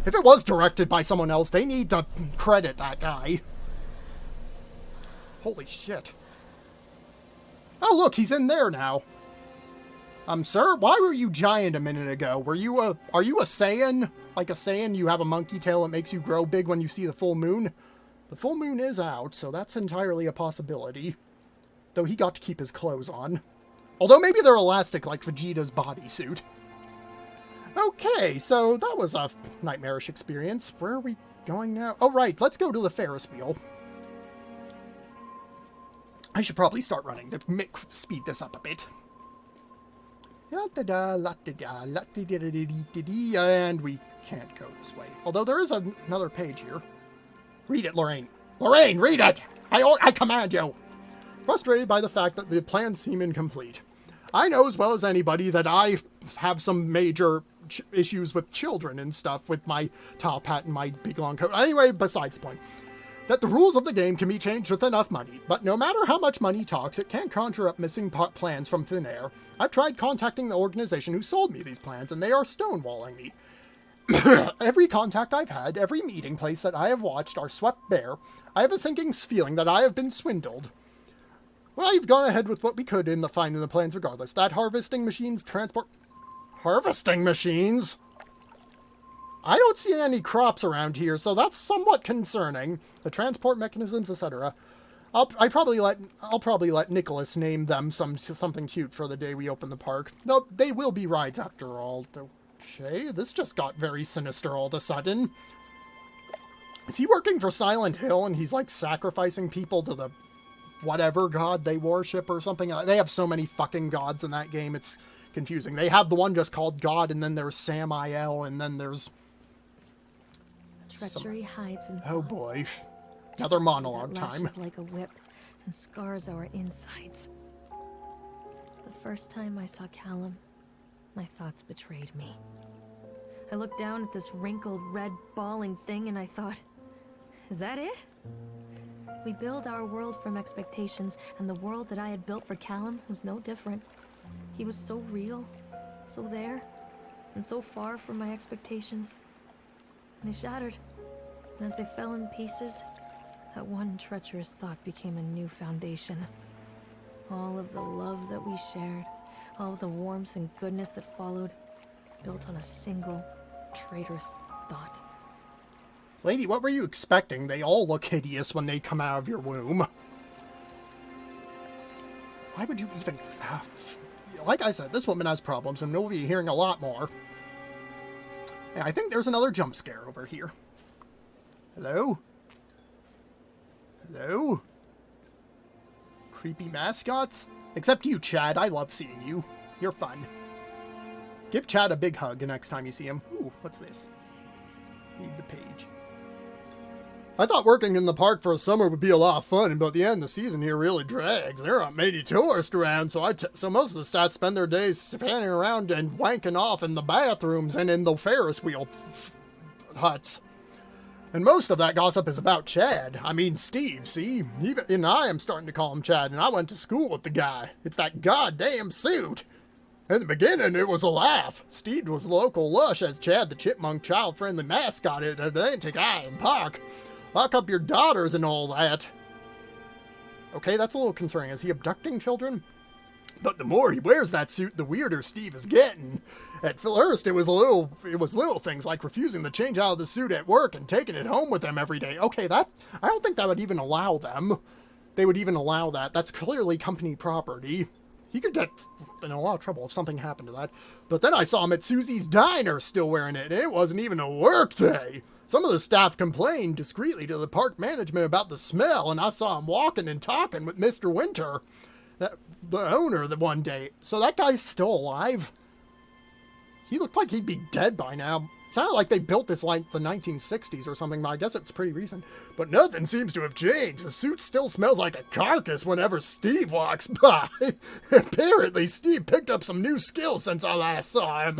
If it was directed by someone else, they need to credit that guy. Holy shit. Oh, look, he's in there now. Sir, why were you giant a minute ago? Are you a Saiyan? Like a Saiyan, you have a monkey tail that makes you grow big when you see the full moon? The full moon is out, so that's entirely a possibility. Though he got to keep his clothes on. Although maybe they're elastic like Vegeta's bodysuit. Okay, so that was a nightmarish experience. Where are we going now? Oh, right, let's go to the Ferris wheel. I should probably start running to speed this up a bit. And we can't go this way. Although there is another page here. Read it, Lorraine. Lorraine, read it! I command you! Frustrated by the fact that the plans seem incomplete. I know as well as anybody that I have some major issues with children and stuff with my top hat and my big long coat. Anyway, besides the point. That the rules of the game can be changed with enough money, but no matter how much money talks, it can't conjure up missing plans from thin air. I've tried contacting the organization who sold me these plans, and they are stonewalling me. Every contact I've had, every meeting place that I have watched are swept bare. I have a sinking feeling that I have been swindled. Well, I've gone ahead with what we could in the finding the plans regardless. That harvesting machines transport... Harvesting machines? I don't see any crops around here, so that's somewhat concerning. The transport mechanisms, etc. I'll probably let Nicholas name them something cute for the day we open the park. Though they will be rides after all. Okay, this just got very sinister all of a sudden. Is he working for Silent Hill and he's like sacrificing people to the whatever god they worship or something? They have so many fucking gods in that game, it's confusing. They have the one just called God, and then there's Samael, and then there's... Treachery hides in Oh thoughts. boy. Another monologue That time. lashes like a whip and scars our insides. The first time I saw Callum, my thoughts betrayed me. I looked down at this wrinkled, red, bawling thing and I thought, is that it? We build our world from expectations, and the world that I had built for Callum was no different. He was so real, so there, and so far from my expectations. And they shattered, and as they fell in pieces, that one treacherous thought became a new foundation. All of the love that we shared, all of the warmth and goodness that followed, built on a single, traitorous thought. Lady, what were you expecting? They all look hideous when they come out of your womb. Why would you even... like I said, this woman has problems, and we'll be hearing a lot more. Yeah, I think there's another jump scare over here. Hello? Hello? Creepy mascots? Except you, Chad. I love seeing you. You're fun. Give Chad a big hug next time you see him. Ooh, what's this? Read the page. I thought working in the park for a summer would be a lot of fun, but at the end, the season here really drags. There aren't many tourists around, so most of the staff spend their days standing around and wanking off in the bathrooms and in the Ferris wheel huts. And most of that gossip is about Chad. I mean, Steve, see? Even I am starting to call him Chad, and I went to school with the guy. It's that goddamn suit. In the beginning, it was a laugh. Steve was local lush as Chad the Chipmunk child-friendly mascot at Atlantic Island Park. Lock up your daughters and all that. Okay, that's a little concerning. Is he abducting children? But the more he wears that suit, the weirder Steve is getting. At first, it was little things like refusing to change out of the suit at work and taking it home with him every day. Okay, I don't think that would even allow them. They would even allow that. That's clearly company property. He could get in a lot of trouble if something happened to that. But then I saw him at Susie's Diner still wearing it, and it wasn't even a work day. Some of the staff complained discreetly to the park management about the smell, and I saw him walking and talking with Mr. Winter, the owner, the one day. So that guy's still alive? He looked like he'd be dead by now. It sounded like they built this like the 1960s or something, but I guess it's pretty recent. But nothing seems to have changed. The suit still smells like a carcass whenever Steve walks by. Apparently, Steve picked up some new skills since I last saw him.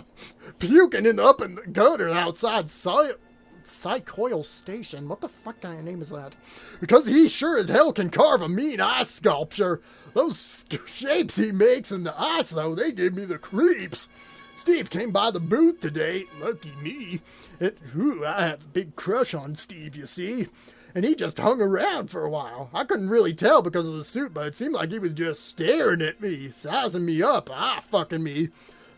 Puking in the gutter outside Psychoil Station. What the fuck kind of name is that? Because he sure as hell can carve a mean eye sculpture. Those shapes he makes in the ice, though, they give me the creeps. Steve came by the booth today. Lucky me. I have a big crush on Steve, you see. And he just hung around for a while. I couldn't really tell because of the suit, but it seemed like he was just staring at me, sizing me up, fucking me.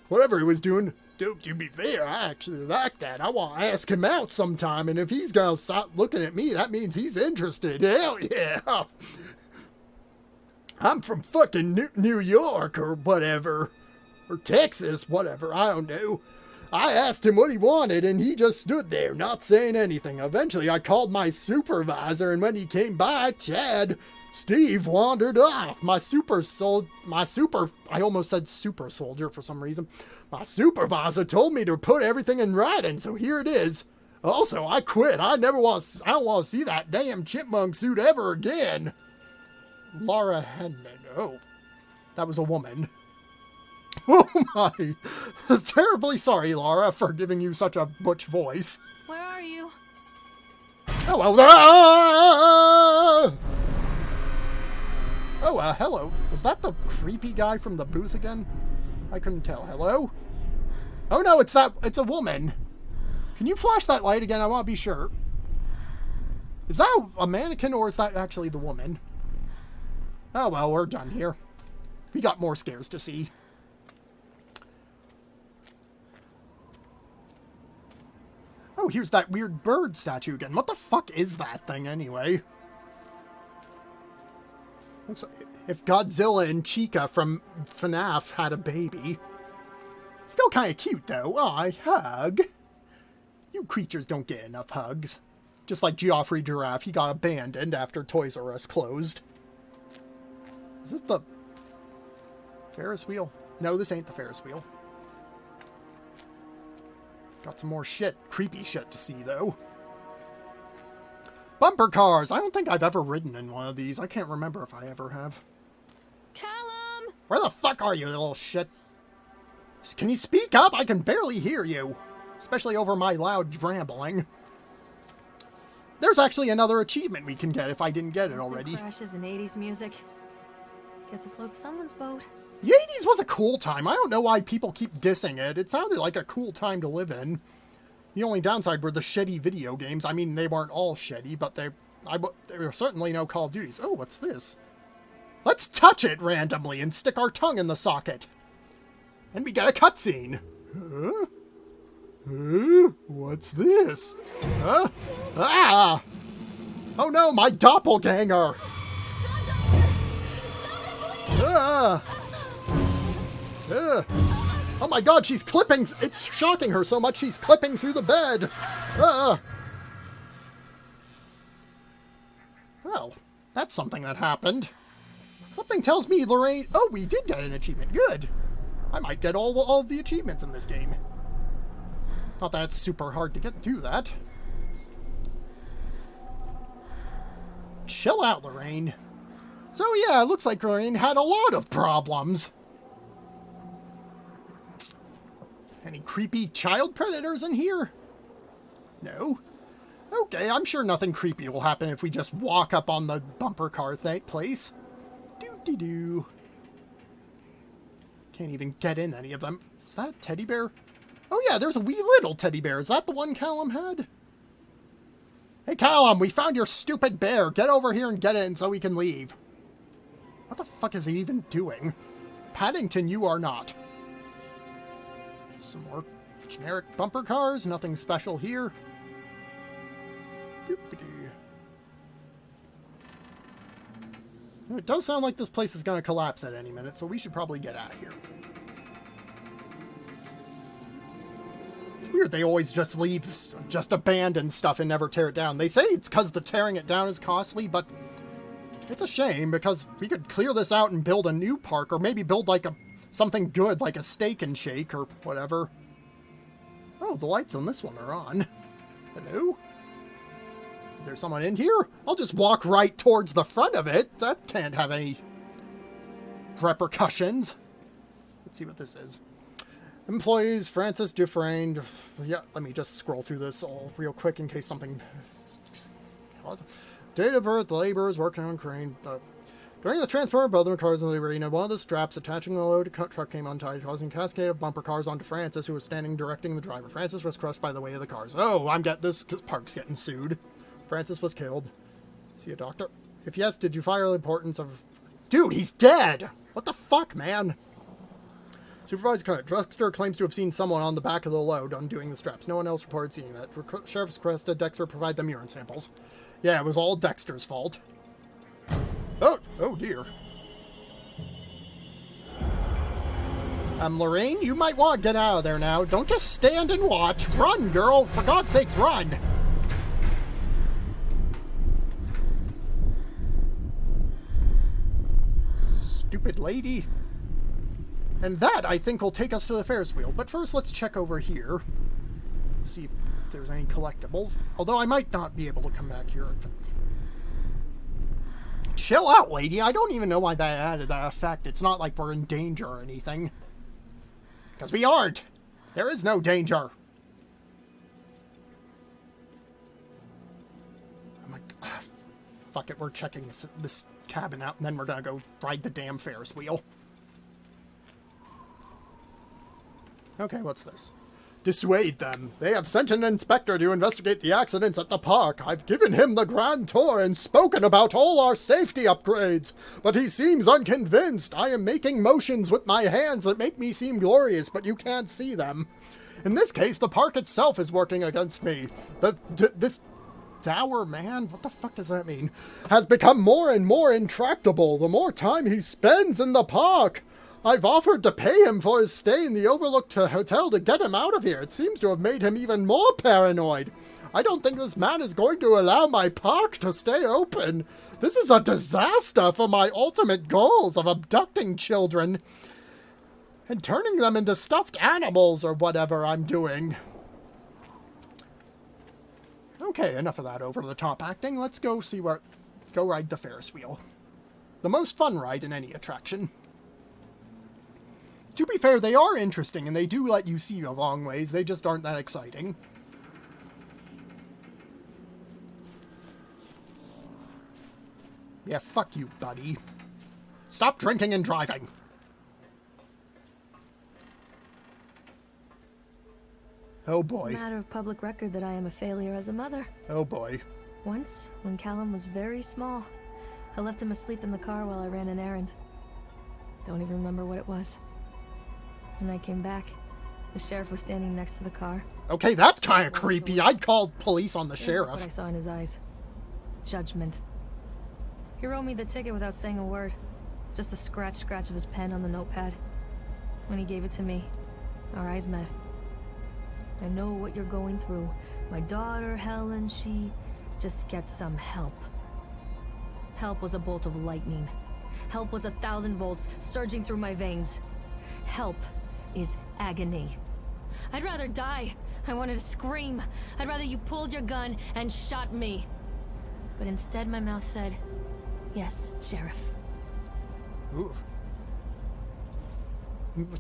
Whatever he was doing, to be fair, I actually like that. I want to ask him out sometime, and if he's gonna stop looking at me, that means he's interested. Hell yeah. I'm from fucking New York or whatever. Or Texas, whatever, I don't know. I asked him what he wanted, and he just stood there, not saying anything. Eventually, I called my supervisor, and when he came by, Chad, Steve wandered off. I almost said super soldier for some reason. My supervisor told me to put everything in writing, so here it is. Also, I quit. I don't want to see that damn chipmunk suit ever again. Laura Henman. Oh, that was a woman. Oh my. Terribly sorry, Laura, for giving you such a butch voice. Where are you? Hello. Oh, hello. Was that the creepy guy from the booth again? I couldn't tell. Hello? Oh no, it's a woman. Can you flash that light again? I want to be sure. Is that a mannequin or is that actually the woman? Oh well, we're done here. We got more scares to see. Oh, here's that weird bird statue again. What the fuck is that thing anyway? Looks like if Godzilla and Chica from FNAF had a baby. Still kind of cute though. Aw, hug. You creatures don't get enough hugs. Just like Geoffrey Giraffe, he got abandoned after Toys R Us closed. Is this the Ferris wheel? No, this ain't the Ferris wheel. Got some more shit, creepy shit to see, though. Bumper cars! I don't think I've ever ridden in one of these. I can't remember if I ever have. Callum! Where the fuck are you, little shit? Can you speak up? I can barely hear you. Especially over my loud rambling. There's actually another achievement we can get if I didn't get it already. Crashes and 80s music. Guess it floats someone's boat. The 80s was a cool time. I don't know why people keep dissing it. It sounded like a cool time to live in. The only downside were the shitty video games. I mean, they weren't all shitty, but there were certainly no Call of Duties. Oh, what's this? Let's touch it randomly and stick our tongue in the socket. And we get a cutscene. Huh? Huh? What's this? Huh? Ah! Oh no, my doppelganger! Ah! Oh my god, she's clipping! It's shocking her so much she's clipping through the bed! Well, that's something that happened. Something tells me Lorraine... Oh, we did get an achievement. Good. I might get all of the achievements in this game. Not that it's super hard to do that. Chill out, Lorraine. So yeah, it looks like Lorraine had a lot of problems. Any creepy child predators in here? No? Okay, I'm sure nothing creepy will happen if we just walk up on the bumper car place. Doo-dee-doo. Can't even get in any of them. Is that a teddy bear? Oh yeah, there's a wee little teddy bear. Is that the one Callum had? Hey Callum, we found your stupid bear. Get over here and get in so we can leave. What the fuck is he even doing? Paddington, you are not. Some more generic bumper cars. Nothing special here. Boop-a-doo. It does sound like this place is going to collapse at any minute, so we should probably get out of here. It's weird they always just leave, just abandon stuff and never tear it down. They say it's because the tearing it down is costly, but it's a shame because we could clear this out and build a new park, or maybe build like something good, like a Steak and Shake or whatever. Oh, the lights on this one are on. Hello? Is there someone in here? I'll just walk right towards the front of it. That can't have any repercussions. Let's see what this is. Employees, Francis Dufresne. Yeah, let me just scroll through this all real quick in case something... Date of birth, laborers working on crane. During the transfer of other cars in the arena, one of the straps attaching the load truck came untied, causing a cascade of bumper cars onto Francis, who was standing directing the driver. Francis was crushed by the weight of the cars. Oh, this park's getting sued. Francis was killed. See a doctor? If yes, did you fire the importance of... Dude, he's dead! What the fuck, man? Supervisor Cunt. Dexter claims to have seen someone on the back of the load undoing the straps. No one else reported seeing that. Sheriff's requested Dexter provide them urine samples. Yeah, it was all Dexter's fault. Oh dear. Lorraine, you might want to get out of there now. Don't just stand and watch. Run, girl! For God's sakes, run! Stupid lady. And that, I think, will take us to the Ferris wheel. But first, let's check over here. See if there's any collectibles. Although I might not be able to come back here. Chill out, lady. I don't even know why that added that effect. It's not like we're in danger or anything. Because we aren't. There is no danger. I'm like, fuck it. We're checking this cabin out, and then we're going to go ride the damn Ferris wheel. Okay, what's this? Dissuade them. They have sent an inspector to investigate the accidents at the park. I've given him the grand tour and spoken about all our safety upgrades, but he seems unconvinced. I am making motions with my hands that make me seem glorious, but you can't see them. In this case, the park itself is working against me. This dour man, what the fuck does that mean, has become more and more intractable the more time he spends in the park. I've offered to pay him for his stay in the overlooked hotel to get him out of here. It seems to have made him even more paranoid. I don't think this man is going to allow my park to stay open. This is a disaster for my ultimate goals of abducting children and turning them into stuffed animals or whatever I'm doing. Okay, enough of that over-the-top acting. Let's go go ride the Ferris wheel. The most fun ride in any attraction. To be fair, they are interesting, and they do let you see a long ways. They just aren't that exciting. Yeah, fuck you, buddy. Stop drinking and driving. Oh boy. It's a matter of public record that I am a failure as a mother. Oh boy. Once, when Callum was very small, I left him asleep in the car while I ran an errand. Don't even remember what it was. When I came back, the sheriff was standing next to the car. Okay, that's kind of creepy. I'd call police on the What I sheriff. saw in his eyes. Judgment. He wrote me the ticket without saying a word. Just the scratch of his pen on the notepad. When he gave it to me, our eyes met. I know what you're going through. My daughter, Helen, she just gets some help. Help was a bolt of lightning. Help was 1,000 volts surging through my veins. Help is agony. I'd rather die. I wanted to scream. I'd rather you pulled your gun and shot me. But instead my mouth said, yes, Sheriff. Ooh.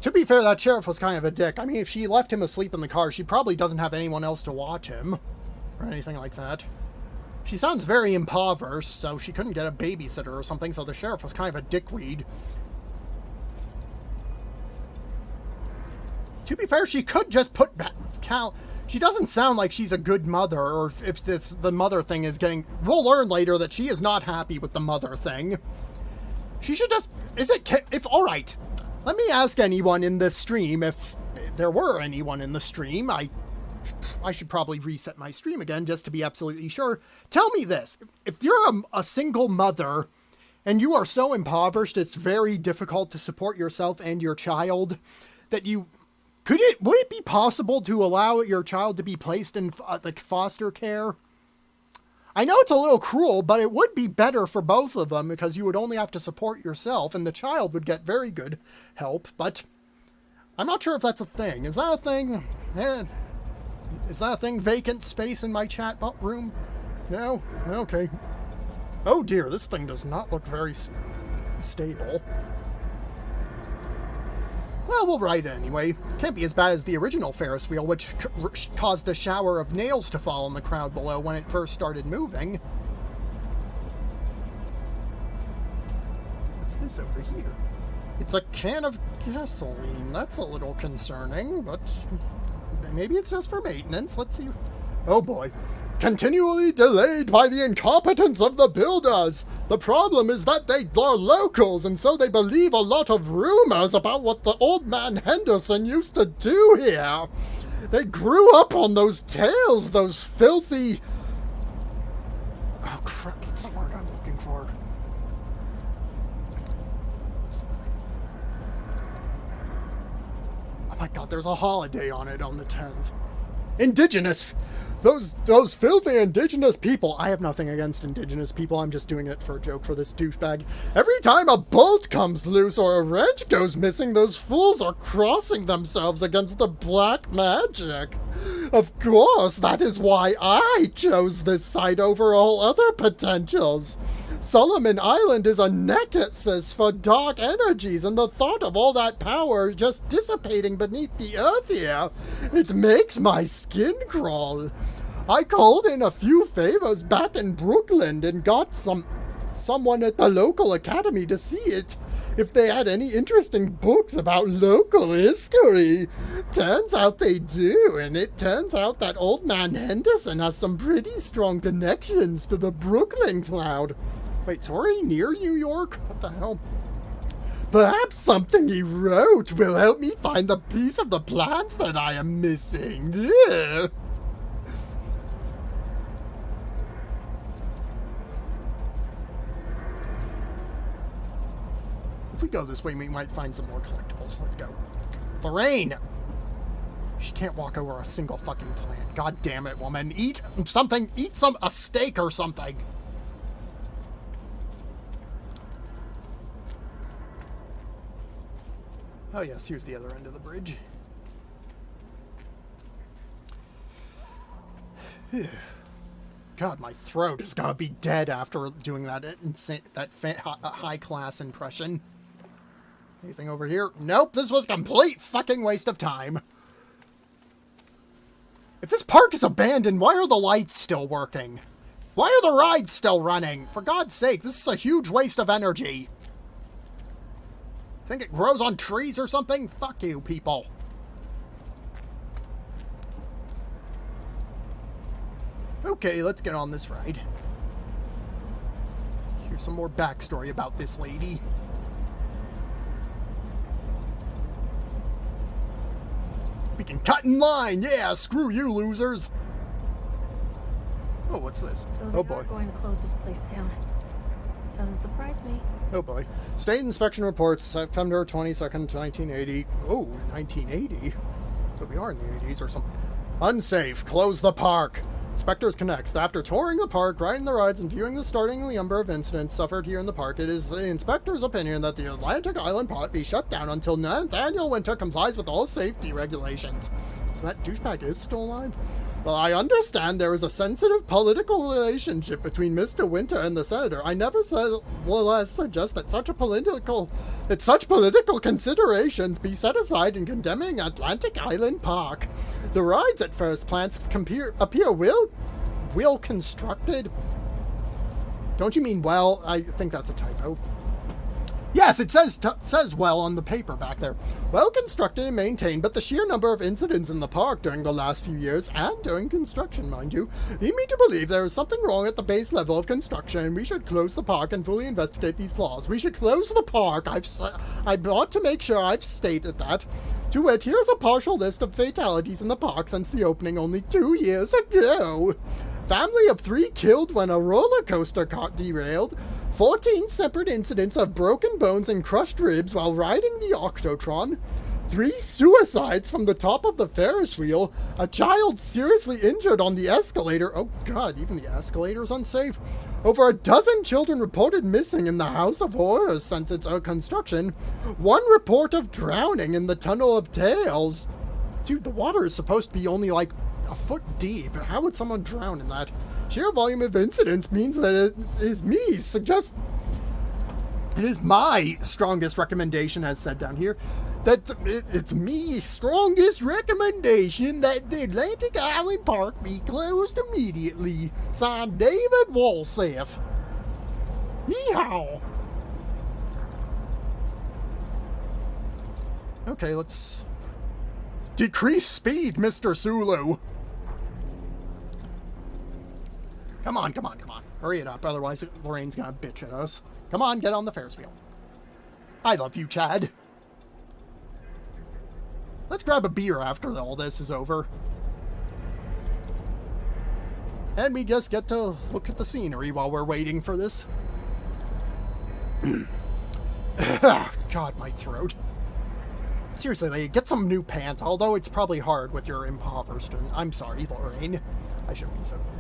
To be fair, that sheriff was kind of a dick. I mean, if she left him asleep in the car, she probably doesn't have anyone else to watch him. Or anything like that. She sounds very impoverished, so she couldn't get a babysitter or something, so the sheriff was kind of a dickweed. To be fair, she could just put back Cal. She doesn't sound like she's a good mother, or if the mother thing is getting... We'll learn later that she is not happy with the mother thing. She should just... Alright. Let me ask anyone in this stream, if there were anyone in the stream, I should probably reset my stream again just to be absolutely sure. Tell me this. If you're a single mother and you are so impoverished it's very difficult to support yourself and your child, that you... would it be possible to allow your child to be placed in like foster care? I know it's a little cruel, but it would be better for both of them because you would only have to support yourself and the child would get very good help, but I'm not sure if that's a thing. Is that a thing? Is that a thing? Vacant space in my chat room? No? Okay. Oh dear, this thing does not look very stable. Well, we'll ride it anyway. Can't be as bad as the original Ferris wheel, which caused a shower of nails to fall on the crowd below when it first started moving. What's this over here? It's a can of gasoline. That's a little concerning, but maybe it's just for maintenance. Let's see. Oh boy. Continually delayed by the incompetence of the builders. The problem is that they are locals, and so they believe a lot of rumors about what the old man Henderson used to do here. They grew up on those tales, those filthy... Oh crap, that's the word I'm looking for. Oh my god, there's a holiday on it on the 10th. Indigenous... Those filthy indigenous people. I have nothing against indigenous people. I'm just doing it for a joke for this douchebag. Every time a bolt comes loose or a wrench goes missing, those fools are crossing themselves against the black magic. Of course, that is why I chose this site over all other potentials. Solomon Island is a nexus for dark energies, and the thought of all that power just dissipating beneath the earth here, it makes my skin crawl. I called in a few favors back in Brooklyn and got someone at the local academy to see it if they had any interesting books about local history. Turns out they do, and it turns out that old man Henderson has some pretty strong connections to the Brooklyn cloud. Wait, so are he near New York? What the hell? Perhaps something he wrote will help me find the piece of the plans that I am missing. Yeah. If we go this way, we might find some more collectibles. Let's go. Lorraine! She can't walk over a single fucking plant. God damn it, woman. Eat something. Eat a steak or something. Oh yes, here's the other end of the bridge. God, my throat is gonna be dead after doing that high class impression. Anything over here? Nope, this was a complete fucking waste of time. If this park is abandoned, why are the lights still working? Why are the rides still running? For God's sake, this is a huge waste of energy. Think it grows on trees or something? Fuck you, people. Okay, let's get on this ride. Here's some more backstory about this lady. We can cut in line! Yeah, screw you, losers! Oh, what's this? So Oh they boy. are going to close this place down. Doesn't surprise me. Oh boy. State inspection reports, September 22nd, 1980. Oh, 1980? So we are in the 80s or something. Unsafe. Close the park. Inspectors connects. After touring the park, riding the rides, and viewing the starting number of incidents suffered here in the park, it is the inspector's opinion that the Atlantic Island Park be shut down until 9th annual winter complies with all safety regulations. So that douchebag is still alive? Well, I understand there is a sensitive political relationship between Mr. Winter and the senator. I nevertheless suggest that such political considerations be set aside in condemning Atlantic Island Park. The rides at first glance appear well constructed. Don't you mean well? I think that's a typo. Yes, it says well on the paper back there. Well constructed and maintained, but the sheer number of incidents in the park during the last few years, and during construction, mind you, lead me to believe there is something wrong at the base level of construction, and we should close the park and fully investigate these flaws. We should close the park. I want to make sure I've stated that. To it, here's a partial list of fatalities in the park since the opening only 2 years ago. Family of 3 killed when a roller coaster got derailed. 14 separate incidents of broken bones and crushed ribs while riding the Octotron. 3 suicides from the top of the Ferris wheel. A child seriously injured on the escalator. Oh god, even the escalator's unsafe. Over a dozen children reported missing in the House of Horrors since its construction. 1 report of drowning in the Tunnel of Tales. Dude, the water is supposed to be only like a foot deep. How would someone drown in that? Sheer volume of incidents means that it is my strongest recommendation, as said down here, that it's me strongest recommendation that the Atlantic Island Park be closed immediately. Signed, David Walseth. Yeehaw! Okay, let's decrease speed, Mr. Sulu. Come on. Hurry it up, otherwise Lorraine's gonna bitch at us. Come on, get on the Ferris wheel. I love you, Chad. Let's grab a beer after all this is over. And we just get to look at the scenery while we're waiting for this. God, my throat. Seriously, lady, get some new pants, although it's probably hard with your impoverished. I'm sorry, Lorraine. I shouldn't be so mean.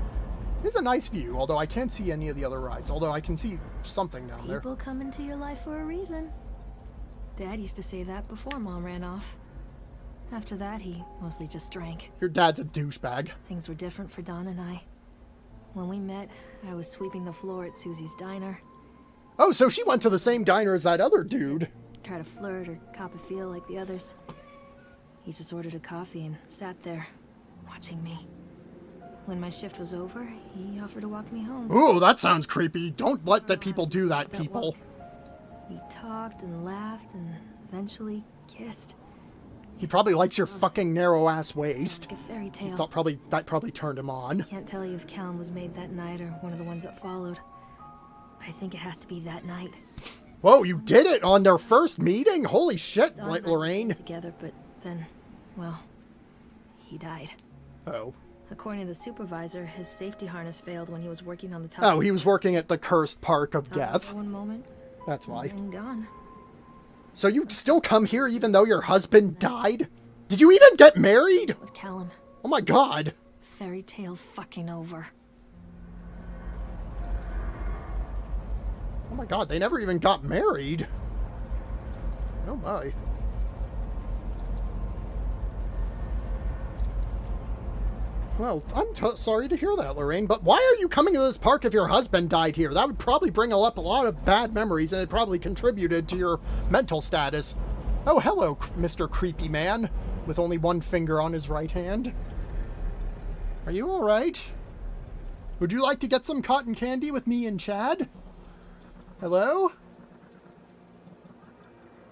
It's a nice view, although I can't see any of the other rides, although I can see something down there. People come into your life for a reason. Dad used to say that before Mom ran off. After that, he mostly just drank. Your dad's a douchebag. Things were different for Don and I. When we met, I was sweeping the floor at Susie's diner. Oh, so she went to the same diner as that other dude. Try to flirt or cop a feel like the others. He just ordered a coffee and sat there, watching me. When my shift was over, he offered to walk me home. Ooh, that sounds creepy. Don't let the people do that, people. We talked and laughed and eventually kissed. He probably likes your fucking narrow-ass waist. Like a fairy tale. He thought that probably turned him on. Can't tell you if Callum was made that night or one of the ones that followed. I think it has to be that night. Whoa, you did it on their first meeting? Holy shit, Don and I Lorraine. were together, but then, well, he died. Oh. According to the supervisor, his safety harness failed when he was working on the top. Oh, he was working at the cursed park of death. For one moment. That's why. And gone. So you still come here even though your husband died? Did you even get married? With Callum. Oh my god. Fairy tale fucking over. Oh my god, they never even got married. Oh my. Well, I'm sorry to hear that, Lorraine, but why are you coming to this park if your husband died here? That would probably bring up a lot of bad memories, and it probably contributed to your mental status. Oh, hello, Mr. Creepy Man, with only one finger on his right hand. Are you alright? Would you like to get some cotton candy with me and Chad? Hello?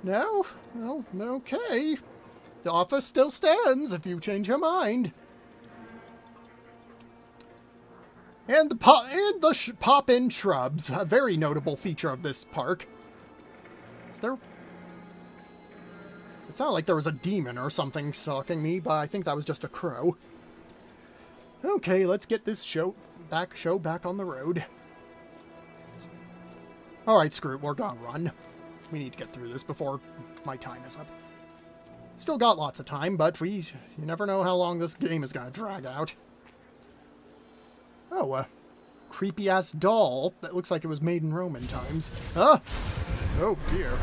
No? Well, okay. The offer still stands if you change your mind. And the pop-in shrubs, a very notable feature of this park. Is there... It sounded like there was a demon or something stalking me, but I think that was just a crow. Okay, let's get this show back on the road. Alright, screw it, we're gonna run. We need to get through this before my time is up. Still got lots of time, but you never know how long this game is gonna drag out. Oh, a creepy-ass doll that looks like it was made in Roman times. Huh? Oh, dear.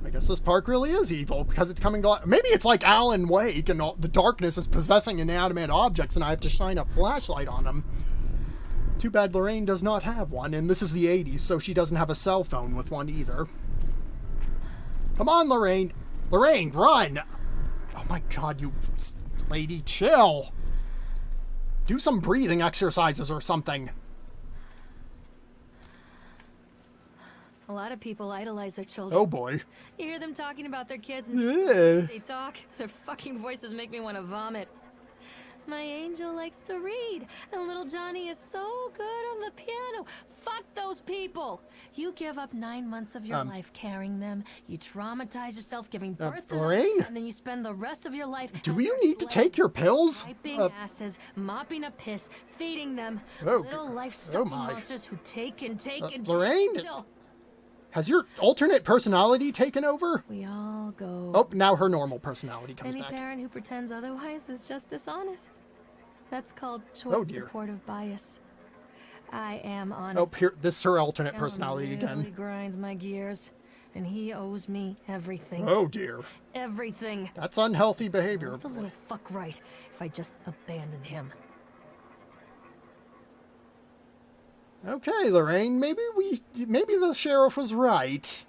I guess this park really is evil, because it's coming to... Maybe it's like Alan Wake, and the darkness is possessing inanimate objects, and I have to shine a flashlight on them. Too bad Lorraine does not have one, and this is the 80s, so she doesn't have a cell phone with one either. Come on, Lorraine. Lorraine, run! Oh my god, you... Lady, chill. Do some breathing exercises or something. A lot of people idolize their children. Oh boy. You hear them talking about their kids and Yeah. they talk. Their fucking voices make me want to vomit. My angel likes to read, and little Johnny is so good on the piano. Fuck those people. You give up 9 months of your life carrying them. You traumatize yourself giving birth to Lorraine? them, and then you spend the rest of your life. Do you need to take your pills? Wiping asses, mopping a piss, feeding them. Oh, Little life-sucking my. monsters who take and take and Lorraine? take. Chill. Has your alternate personality taken over? We all go. Oh, now her normal personality comes Any back. parent who pretends otherwise is just dishonest. That's called Oh, choice dear. supportive bias. I am honest. Oh, here, this is her alternate Callum personality really again. grinds my gears, and he owes me everything. Oh dear. Everything. That's unhealthy behavior. The little fuck right if I just abandon him. Okay, Lorraine, maybe the sheriff was right.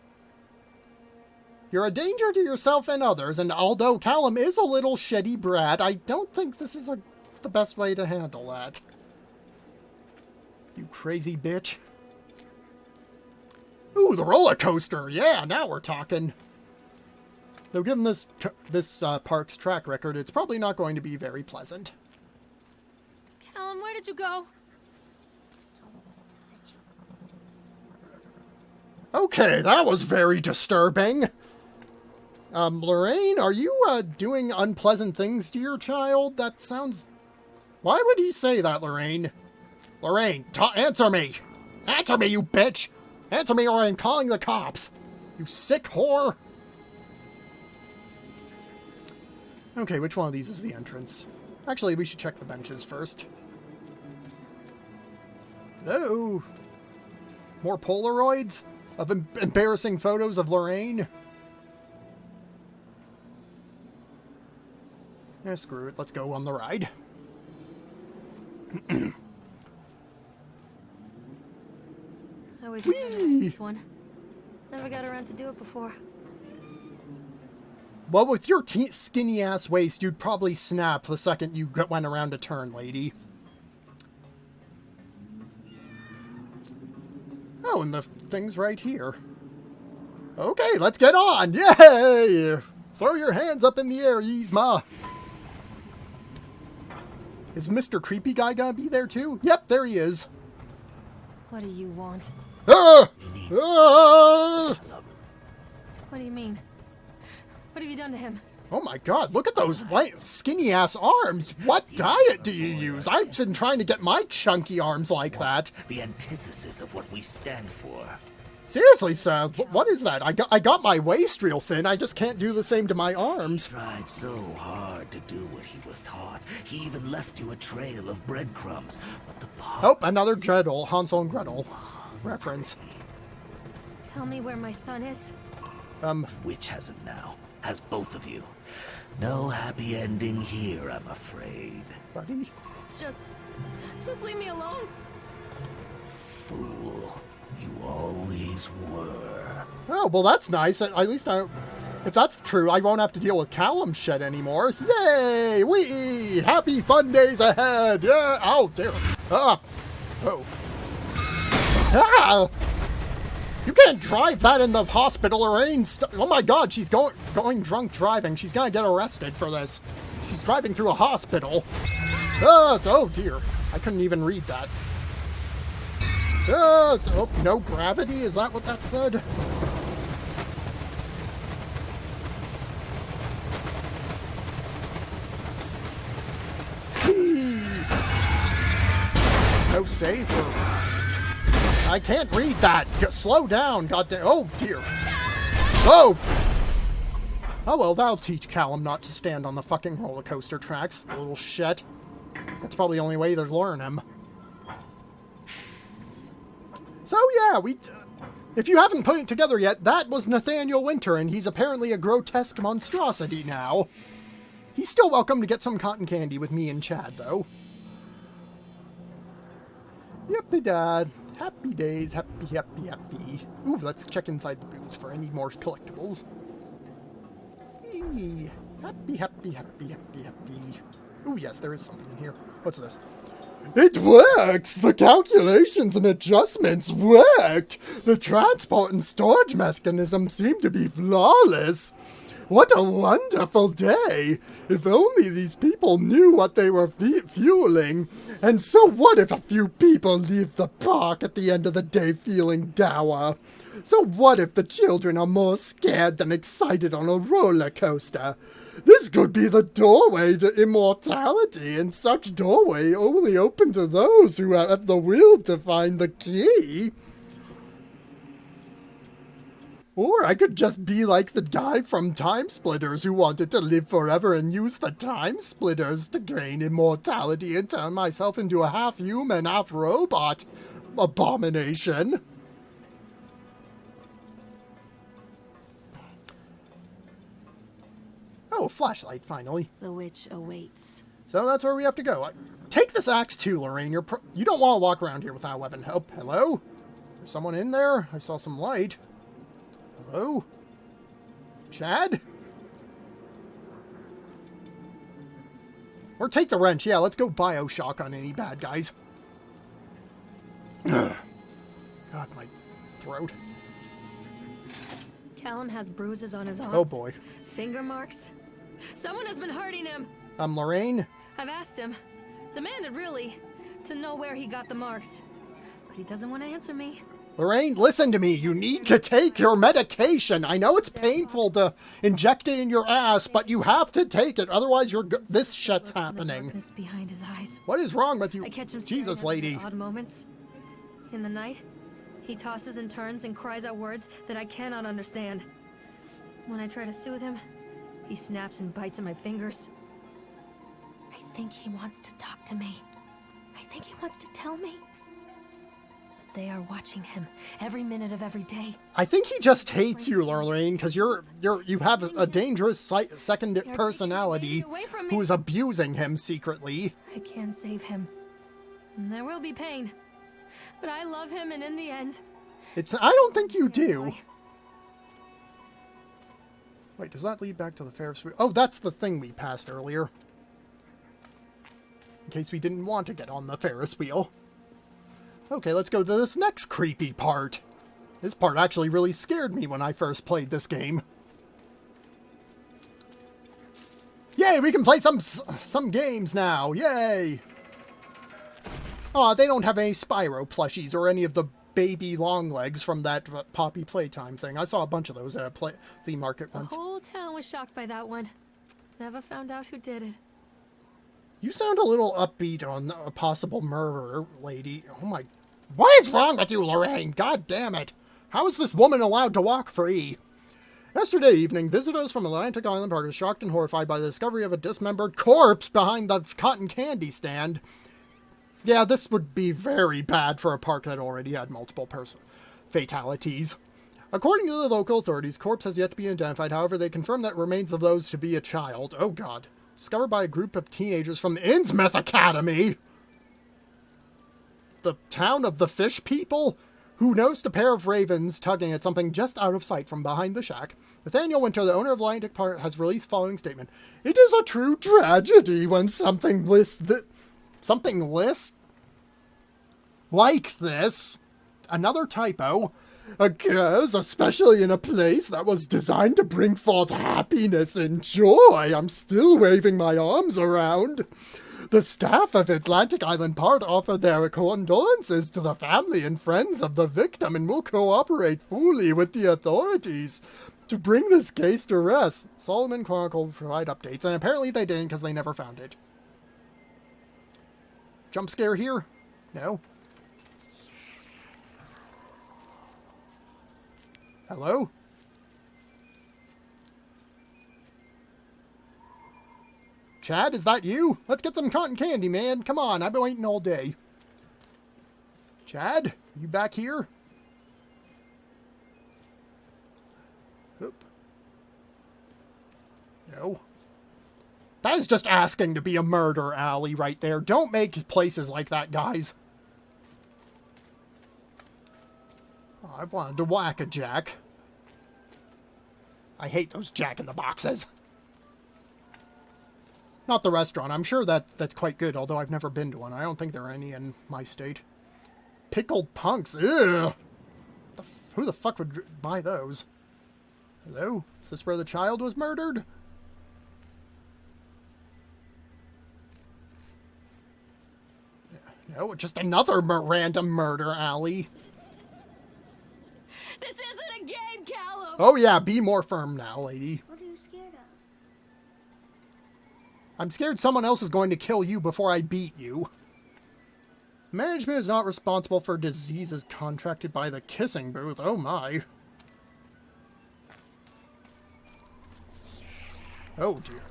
You're a danger to yourself and others, and although Callum is a little shitty brat, I don't think this is the best way to handle that. You crazy bitch. Ooh, the roller coaster. Yeah, now we're talking. Though given this park's track record, it's probably not going to be very pleasant. Callum, where did you go? Okay, that was very disturbing. Lorraine, are you, doing unpleasant things to your child? That sounds... Why would he say that, Lorraine? Lorraine, answer me! Answer me, you bitch! Answer me or I'm calling the cops! You sick whore! Okay, which one of these is the entrance? Actually, we should check the benches first. Hello? More Polaroids? Of embarrassing photos of Lorraine? Eh, screw it. Let's go on the ride. I always wanted this one. Never got around to do it before. Well, with your skinny-ass waist, you'd probably snap the second you went around a turn, lady. Oh, and the thing's right here. Okay, let's get on! Yay! Throw your hands up in the air, Yzma! Is Mr. Creepy Guy gonna be there too? Yep, there he is. What do you want? Ah! Ah! What do you mean? What have you done to him? Oh my god, look at those skinny-ass arms! What diet do you use? I've been trying to get my chunky arms like that. The antithesis of what we stand for. Seriously, sir, what is that? I got my waist real thin. I just can't do the same to my arms. Tried so hard to do what he was taught. He even left you a trail of breadcrumbs. But the Oh, another Gretel, Hansel and Gretel reference. Tell me where my son is. witch has him now. Has both of you. No happy ending here, I'm afraid. Buddy? Just leave me alone. Fool. You always were. Oh, well, that's nice. At least if that's true, I won't have to deal with Callum's shit anymore. Yay! Wee! Happy fun days ahead! Yeah! Oh, dear. Ah! Oh. Ah! You can't drive that in the hospital, Lorraine! Oh my god, she's going drunk driving. She's gonna get arrested for this. She's driving through a hospital. Ah! Oh, dear. I couldn't even read that. Oh, no gravity? Is that what that said? No save or... I can't read that. Slow down, goddamn. Oh, dear. Oh! Oh, well, that'll teach Callum not to stand on the fucking roller coaster tracks, the little shit. That's probably the only way to learn him. So, yeah, if you haven't put it together yet, that was Nathaniel Winter, and he's apparently a grotesque monstrosity now. He's still welcome to get some cotton candy with me and Chad, though. Yippee dad. Happy days. Happy, happy, happy. Ooh, let's check inside the boots for any more collectibles. Eee. Happy, happy, happy, happy, happy. Ooh, yes, there is something in here. What's this? It works! The calculations and adjustments worked! The transport and storage mechanism seem to be flawless! What a wonderful day! If only these people knew what they were fueling. And so what if a few people leave the park at the end of the day feeling dour? So what if the children are more scared than excited on a roller coaster? This could be the doorway to immortality, and such doorway only open to those who have the will to find the key. Or I could just be like the guy from Time Splitters who wanted to live forever and use the Time Splitters to gain immortality and turn myself into a half-human, half-robot abomination. Oh, a flashlight, finally. The witch awaits. So that's where we have to go. Take this axe too, Lorraine. You don't want to walk around here without a weapon. Oh, hello? There's someone in there? I saw some light. Hello? Chad? Or take the wrench. Yeah, let's go Bioshock on any bad guys. God, my throat. Callum has bruises on his arms. Oh, boy. Finger marks. Someone has been hurting him. Lorraine? I've asked him, demanded really, to know where he got the marks. But he doesn't want to answer me. Lorraine, listen to me. You need to take your medication. I know it's painful to inject it in your ass, but you have to take it. Otherwise, this shit's happening. Behind his eyes. What is wrong with you? I catch him Jesus, lady. Odd moments. In the night, he tosses and turns and cries out words that I cannot understand. When I try to soothe him, he snaps and bites at my fingers. I think he wants to talk to me. I think he wants to tell me. But they are watching him every minute of every day. I think he just hates you, Lorraine, because you have a dangerous second personality who is abusing him secretly. I can save him. And there will be pain. But I love him, and in the end... I don't think you do. Wait, does that lead back to the Ferris wheel? Oh, that's the thing we passed earlier. In case we didn't want to get on the Ferris wheel. Okay, let's go to this next creepy part. This part actually really scared me when I first played this game. Yay, we can play some games now. Yay! Aw, they don't have any Spyro plushies or any of the baby long legs from that Poppy Playtime thing. I saw a bunch of those at a flea market once. The whole town was shocked by that one. Never found out who did it. You sound a little upbeat on a possible murderer, lady. Oh my... What is wrong with you, Lorraine? God damn it. How is this woman allowed to walk free? Yesterday evening, visitors from Atlantic Island Park were shocked and horrified by the discovery of a dismembered corpse behind the cotton candy stand. Yeah, this would be very bad for a park that already had multiple fatalities. According to the local authorities, corpse has yet to be identified. However, they confirm that remains of those to be a child. Oh, God. Discovered by a group of teenagers from Innsmouth Academy. The town of the fish people? Who noticed a pair of ravens tugging at something just out of sight from behind the shack. Nathaniel Winter, the owner of Atlantic Park, has released following statement. It is a true tragedy when something like this, another typo, occurs, especially in a place that was designed to bring forth happiness and joy. I'm still waving my arms around. The staff of Atlantic Island Park offer their condolences to the family and friends of the victim and will cooperate fully with the authorities to bring this case to rest. Solomon Chronicle will provide updates, and apparently they didn't because they never found it. Jump scare here? No. Hello? Chad, is that you? Let's get some cotton candy, man. Come on, I've been waiting all day. Chad, you back here? Oop. No. That is just asking to be a murder alley right there. Don't make places like that, guys. Oh, I wanted to whack a Jack. I hate those Jack-in-the-Boxes. Not the restaurant. I'm sure that's quite good, although I've never been to one. I don't think there are any in my state. Pickled punks. Ew. Who the fuck would buy those? Hello? Is this where the child was murdered? No, just another random murder alley. This isn't a game, Callum! Oh yeah, be more firm now, lady. What are you scared of? I'm scared someone else is going to kill you before I beat you. Management is not responsible for diseases contracted by the kissing booth. Oh my. Oh dear.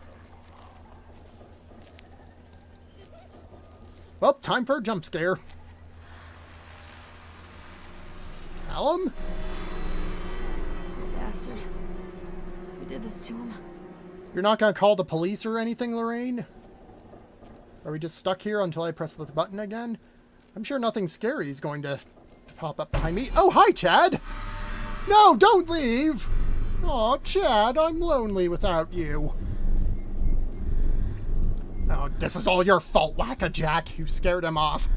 Well, time for a jump scare. Callum? Bastard. Who did this to him? You're not going to call the police or anything, Lorraine? Are we just stuck here until I press the button again? I'm sure nothing scary is going to pop up behind me. Oh, hi, Chad! No, don't leave! Aw, Chad, I'm lonely without you. Oh, this is all your fault, Whack-a-Jack. You scared him off.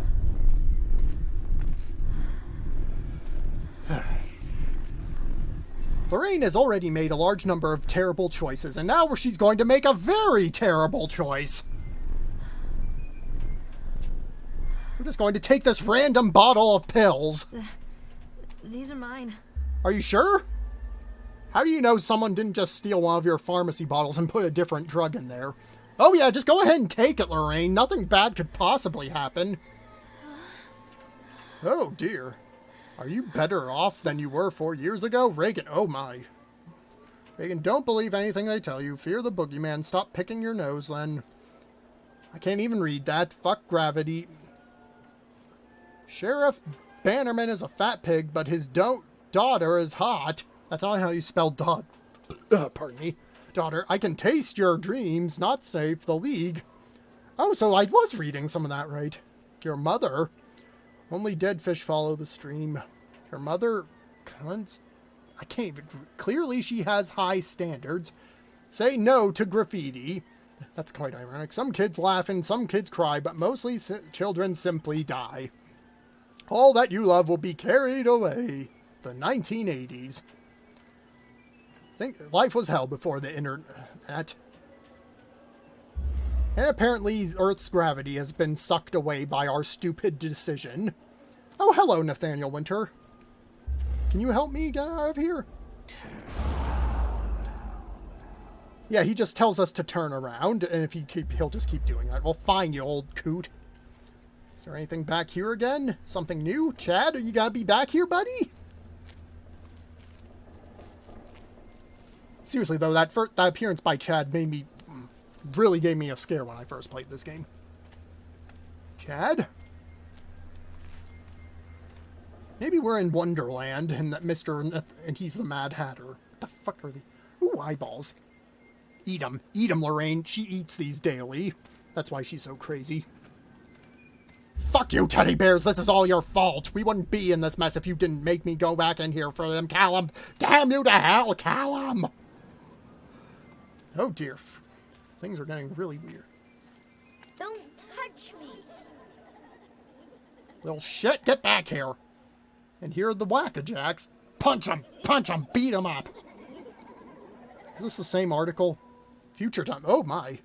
Lorraine has already made a large number of terrible choices, and now she's going to make a very terrible choice. We're just going to take this random bottle of pills. These are mine. Are you sure? How do you know someone didn't just steal one of your pharmacy bottles and put a different drug in there? Oh yeah, just go ahead and take it, Lorraine. Nothing bad could possibly happen. Oh dear. Are you better off than you were 4 years ago? Reagan, oh my. Reagan, don't believe anything they tell you. Fear the boogeyman. Stop picking your nose, Len. I can't even read that. Fuck gravity. Sheriff Bannerman is a fat pig, but his daughter is hot. That's not how you spell pardon me. Daughter, I can taste your dreams. Not safe. The League. Oh, so I was reading some of that right. Your mother... Only dead fish follow the stream. Her mother... I can't even... Clearly she has high standards. Say no to graffiti. That's quite ironic. Some kids laugh and some kids cry, but mostly children simply die. All that you love will be carried away. The 1980s. Think life was hell before the internet. And apparently Earth's gravity has been sucked away by our stupid decision. Oh, hello, Nathaniel Winter. Can you help me get out of here? Yeah, he just tells us to turn around, and if he'll just keep doing that. Well, fine, you old coot. Is there anything back here again? Something new? Chad, are you gonna be back here, buddy? Seriously, though, that appearance by Chad really gave me a scare when I first played this game. Chad? Maybe we're in Wonderland, and that and he's the Mad Hatter. What the fuck are they? Ooh, eyeballs. Eat 'em. Eat 'em, Lorraine. She eats these daily. That's why she's so crazy. Fuck you, teddy bears. This is all your fault. We wouldn't be in this mess if you didn't make me go back in here for them, Callum. Damn you to hell, Callum. Oh, dear. Things are getting really weird. Don't touch me. Little shit, get back here. And here are the whack-a-jacks. Punch 'em, beat 'em up. Is this the same article? Future Time. Oh, my.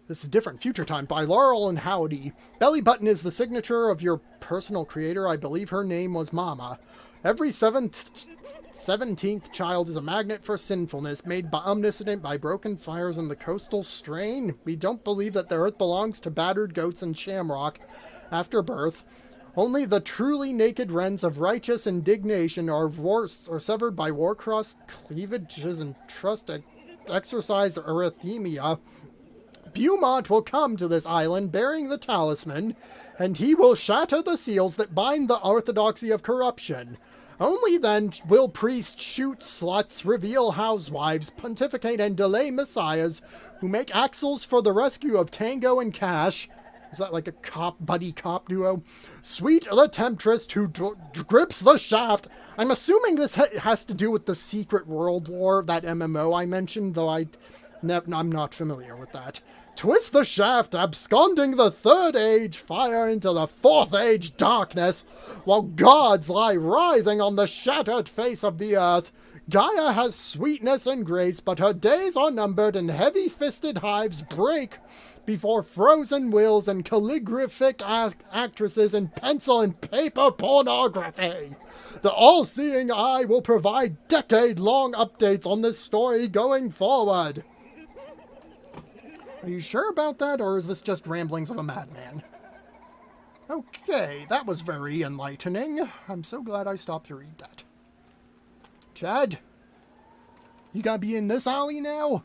This is different. Future Time by Laurel and Howdy. Belly button is the signature of your personal creator. I believe her name was Mama. Every 17th child is a magnet for sinfulness, made omniscient by broken fires in the coastal strain. We don't believe that the earth belongs to battered goats and shamrock after birth. Only the truly naked wrens of righteous indignation are severed by war-crossed cleavages and trust exercise arrhythmia. Beaumont will come to this island bearing the talisman, and he will shatter the seals that bind the orthodoxy of corruption. Only then will priests shoot sluts, reveal housewives, pontificate and delay messiahs, who make axles for the rescue of Tango and Cash. Is that like a buddy cop duo? Sweet the temptress who grips the shaft. I'm assuming this has to do with the Secret World War, that MMO I mentioned, though I'm not familiar with that. Twist the shaft, absconding the third age fire into the fourth age darkness, while gods lie writhing on the shattered face of the earth. Gaia has sweetness and grace, but her days are numbered and heavy-fisted hives break before frozen wills and calligraphic actresses and pencil and paper pornography. The all-seeing eye will provide decade-long updates on this story going forward. Are you sure about that, or is this just ramblings of a madman? Okay, that was very enlightening. I'm so glad I stopped to read that. Chad? You gotta be in this alley now?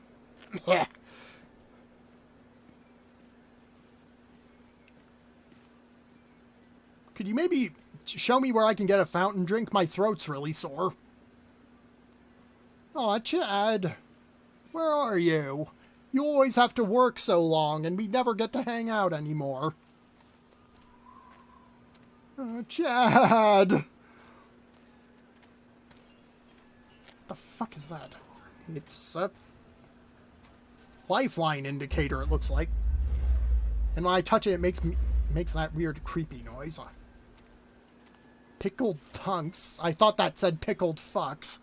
Could you maybe show me where I can get a fountain drink? My throat's really sore. Aw, Chad. Where are you? You always have to work so long, and we never get to hang out anymore. Chad! The fuck is that? It's a lifeline indicator, it looks like. And when I touch it, it makes that weird creepy noise. Pickled punks. I thought that said pickled fucks.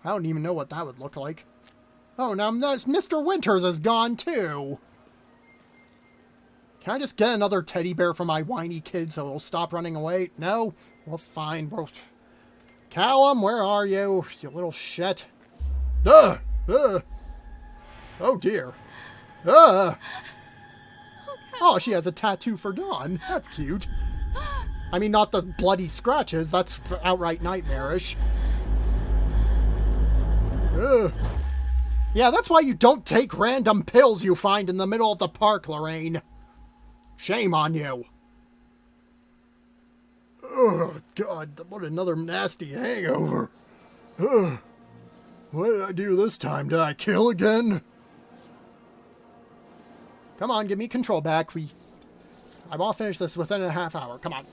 I don't even know what that would look like. Oh, now Mr. Winters is gone too. Can I just get another teddy bear for my whiny kid so he'll stop running away? No? Well, fine. Callum, where are you? You little shit. Oh, dear. Oh, she has a tattoo for Dawn. That's cute. I mean, not the bloody scratches. That's outright nightmarish. Yeah, that's why you don't take random pills you find in the middle of the park, Lorraine. Shame on you. Oh, God, what another nasty hangover. What did I do this time? Did I kill again? Come on, give me control back. I want to finish this within a half hour. Come on.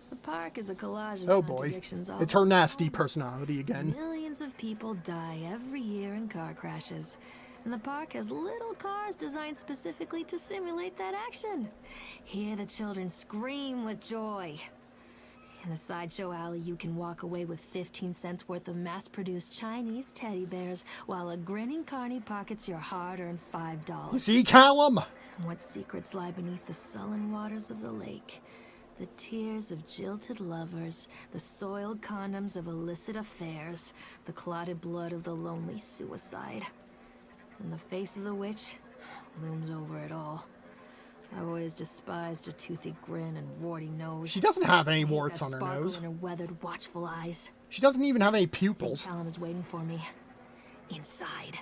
The park is a collage of oh boy, contradictions. it's her nasty personality again. Millions of people die every year in car crashes, and the park has little cars designed specifically to simulate that action. Hear the children scream with joy. In the sideshow alley, you can walk away with 15 cents worth of mass-produced Chinese teddy bears, while a grinning carny pockets your hard-earned $5. You see, Callum? What secrets lie beneath the sullen waters of the lake? The tears of jilted lovers, the soiled condoms of illicit affairs, the clotted blood of the lonely suicide. And the face of the witch looms over it all. I've always despised her toothy grin and warty nose. She doesn't have any warts on her nose. And her weathered, watchful eyes. She doesn't even have any pupils. Callum is waiting for me. inside.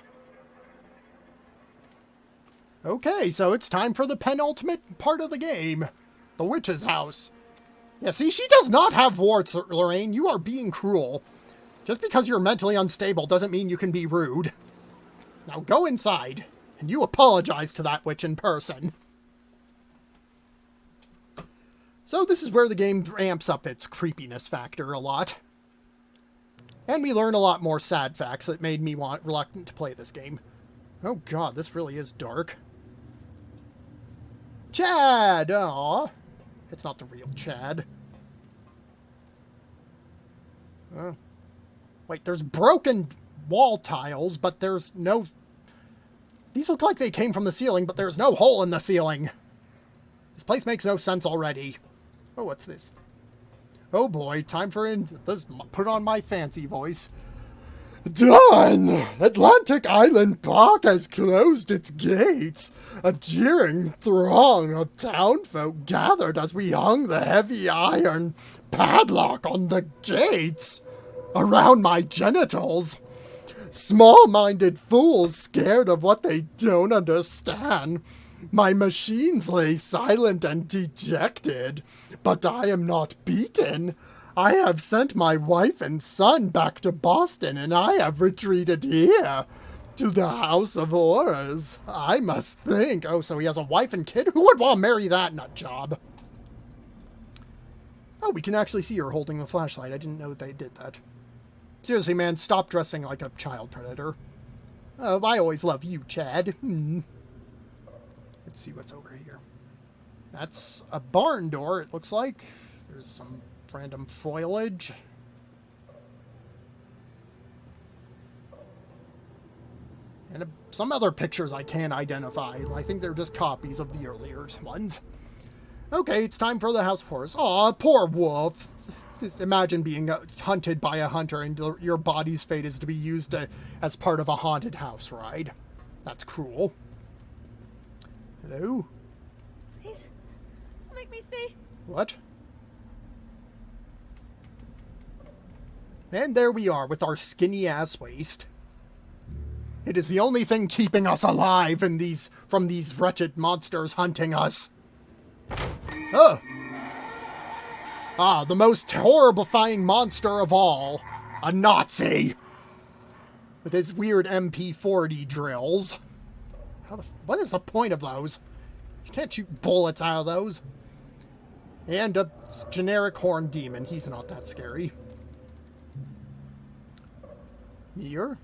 Okay, so it's time for the penultimate part of the game. The witch's house. Yeah, see, she does not have warts, Lorraine. You are being cruel. Just because you're mentally unstable doesn't mean you can be rude. Now go inside, and you apologize to that witch in person. So this is where the game ramps up its creepiness factor a lot. And we learn a lot more sad facts that made me reluctant to play this game. Oh god, this really is dark. Chad! Aww. It's not the real Chad. Wait, there's broken wall tiles, but there's no... These look like they came from the ceiling, but there's no hole in the ceiling. This place makes no sense already. Oh, what's this? Oh boy, time for let's put on my fancy voice. Done! Atlantic Island Park has closed its gates. A jeering throng of townfolk gathered as we hung the heavy iron padlock on the gates around my genitals. Small-minded fools scared of what they don't understand. My machines lay silent and dejected, but I am not beaten. I have sent my wife and son back to Boston, and I have retreated here, to the House of Horrors. I must think. Oh, so he has a wife and kid? Who would want to marry that nut job? Oh, we can actually see her holding the flashlight. I didn't know they did that. Seriously, man, stop dressing like a child predator. I always love you, Chad. Let's see what's over here. That's a barn door, it looks like. There's some random foliage. And some other pictures I can't identify. I think they're just copies of the earlier ones. Okay, it's time for the House of Horrors. Aw, poor wolf. Imagine being hunted by a hunter and your body's fate is to be used as part of a haunted house ride. That's cruel. Hello? Please, make me see. What? And there we are with our skinny ass waist. It is the only thing keeping us alive from these wretched monsters hunting us. Oh. Ah, the most horrifying monster of all. A Nazi. With his weird MP40 drills. What is the point of those? You can't shoot bullets out of those. And a generic horned demon. He's not that scary. Mirror?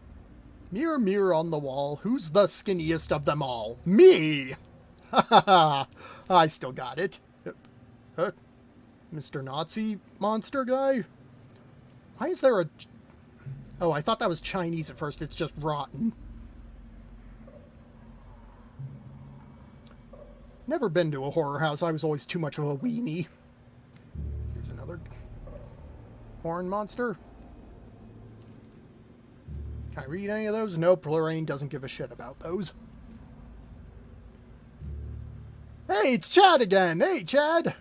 Mirror, mirror on the wall, who's the skinniest of them all? Me! Ha ha ha! I still got it. Mr. Nazi monster guy? Why is there a... Oh, I thought that was Chinese at first. It's just rotten. Never been to a horror house. I was always too much of a weenie. Here's another horn monster. Can I read any of those? Nope, Lorraine doesn't give a shit about those. Hey, it's Chad again! Hey, Chad!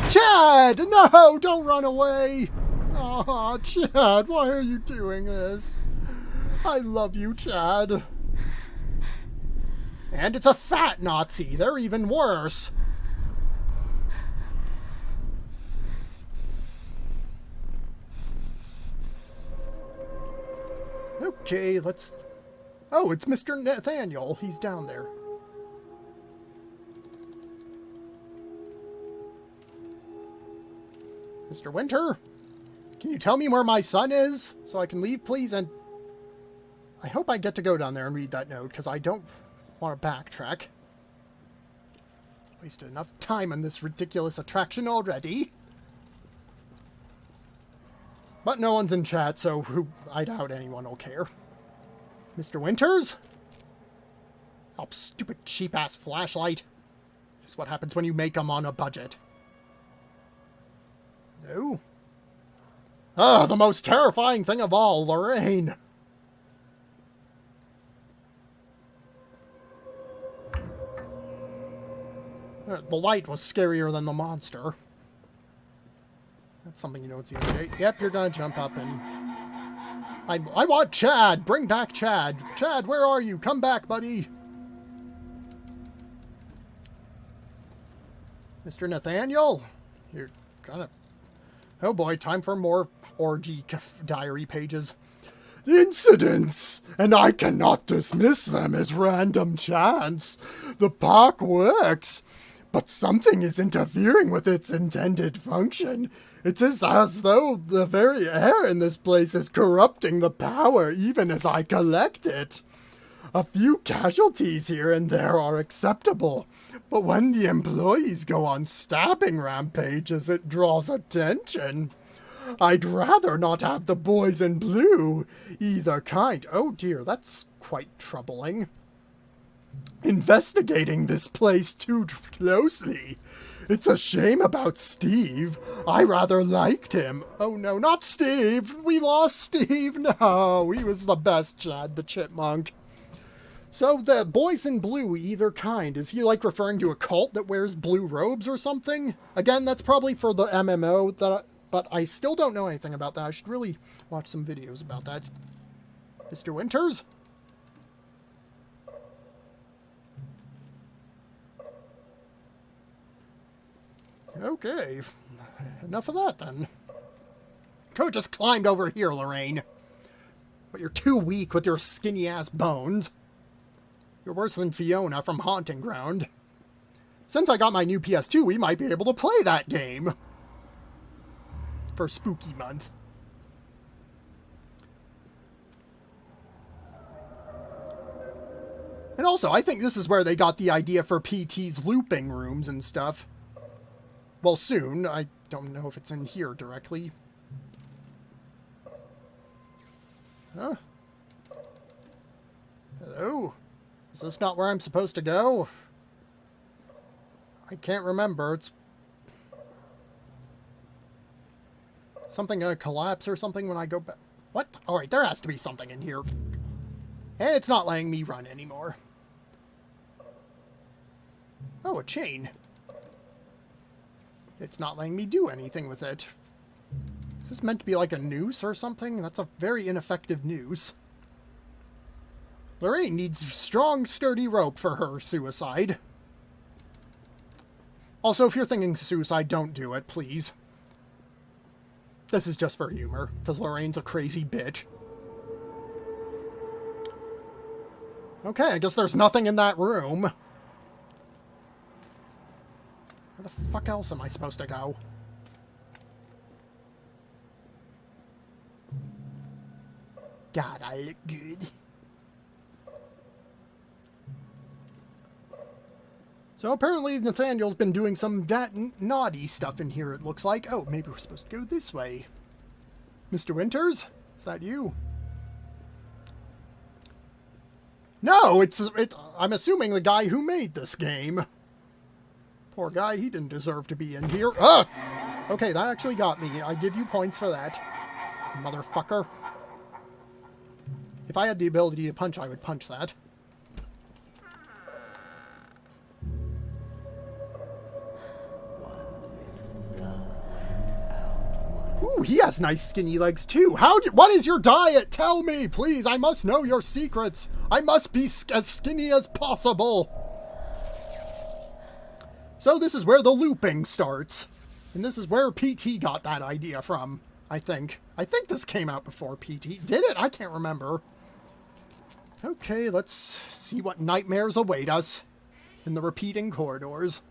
Chad! No, don't run away! Aw, Chad, why are you doing this? I love you, Chad. And it's a fat Nazi. They're even worse. Okay, let's... Oh, it's Mr. Nathaniel. He's down there. Mr. Winter? Can you tell me where my son is? So I can leave, please? And I hope I get to go down there and read that note, because I don't want to backtrack. Wasted enough time on this ridiculous attraction already. But no one's in chat, so I doubt anyone will care. Mr. Winters? Oh, stupid cheap-ass flashlight. That's what happens when you make them on a budget. No. Ah, the most terrifying thing of all, Lorraine. The light was scarier than the monster. That's something you don't see every day. Yep, you're gonna jump up and... I want Chad. Bring back Chad. Chad, where are you? Come back, buddy. Mr. Nathaniel? You're gonna... Oh boy, time for more orgy diary pages. Incidents, and I cannot dismiss them as random chance. The park works, but something is interfering with its intended function. It is as though the very air in this place is corrupting the power even as I collect it. A few casualties here and there are acceptable, but when the employees go on stabbing rampages, it draws attention. I'd rather not have the boys in blue, either kind. Oh dear, that's quite troubling. Investigating this place too closely. It's a shame about Steve. I rather liked him. Oh no, not Steve. We lost Steve. No, he was the best, Chad the Chipmunk. So the boys in blue, either kind, is he like referring to a cult that wears blue robes or something? Again, that's probably for the MMO, but I still don't know anything about that. I should really watch some videos about that. Mr. Winters? Okay, enough of that then. Could just climbed over here, Lorraine. But you're too weak with your skinny-ass bones. You're worse than Fiona from Haunting Ground. Since I got my new PS2, we might be able to play that game. For Spooky Month. And also, I think this is where they got the idea for PT's looping rooms and stuff. Well, soon. I don't know if it's in here directly. Huh? Hello? Is this not where I'm supposed to go? I can't remember. It's... something gonna collapse or something when I go back. What? Alright, there has to be something in here. And it's not letting me run anymore. Oh, a chain. It's not letting me do anything with it. Is this meant to be like a noose or something? That's a very ineffective noose. Lorraine needs strong, sturdy rope for her suicide. Also, if you're thinking suicide, don't do it, please. This is just for humor, because Lorraine's a crazy bitch. Okay, I guess there's nothing in that room. Where the fuck else am I supposed to go? God, I look good. So apparently Nathaniel's been doing some naughty stuff in here, it looks like. Oh, maybe we're supposed to go this way. Mr. Winters? Is that you? No, it's I'm assuming the guy who made this game. Poor guy, he didn't deserve to be in here. Ah! Okay, that actually got me. I give you points for that, motherfucker. If I had the ability to punch, I would punch that. Ooh, he has nice skinny legs too. What is your diet? Tell me, please. I must know your secrets. I must be as skinny as possible. So this is where the looping starts. And this is where PT got that idea from, I think. I think this came out before PT. Did it? I can't remember. Okay, let's see what nightmares await us in the repeating corridors.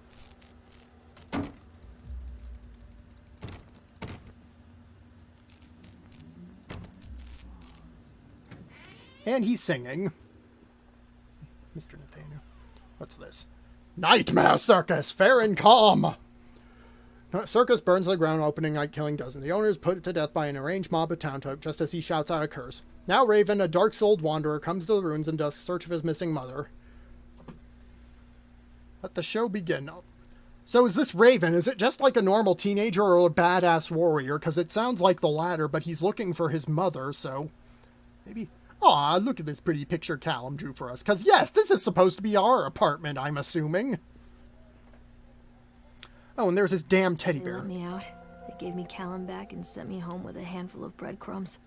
And he's singing. Mr. Nathaniel. What's this? Nightmare Circus, fair and calm. Circus burns to the ground, opening night, killing dozens. The owner is put to death by an arranged mob of townfolk just as he shouts out a curse. Now Raven, a dark-souled wanderer, comes to the ruins and does search of his missing mother. Let the show begin. So is this Raven? Is it just like a normal teenager or a badass warrior? Because it sounds like the latter, but he's looking for his mother, so... maybe... aw, look at this pretty picture Callum drew for us. Because, yes, this is supposed to be our apartment, I'm assuming. Oh, and there's this damn teddy bear. They let me out. They gave me Callum back and sent me home with a handful of breadcrumbs.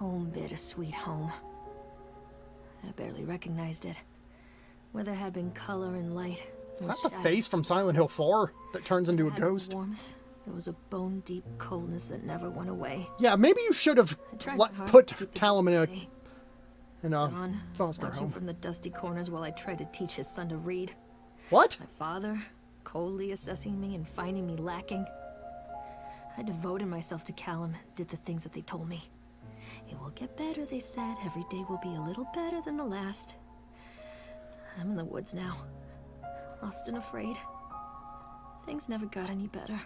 Home, bittersweet home. I barely recognized it. Where there had been color and light. Is that the face from Silent Hill 4 that turns into a Had ghost? warmth. There was a bone-deep coldness that never went away. Yeah, maybe you should have I tried hard put to keep the Callum in peace a Don, foster watching home. from the dusty corners while I tried to teach his son to read. What? My father, coldly assessing me and finding me lacking. I devoted myself to Callum, did the things that they told me. It will get better, they said. Every day will be a little better than the last. I'm in the woods now, lost and afraid. Things never got any better.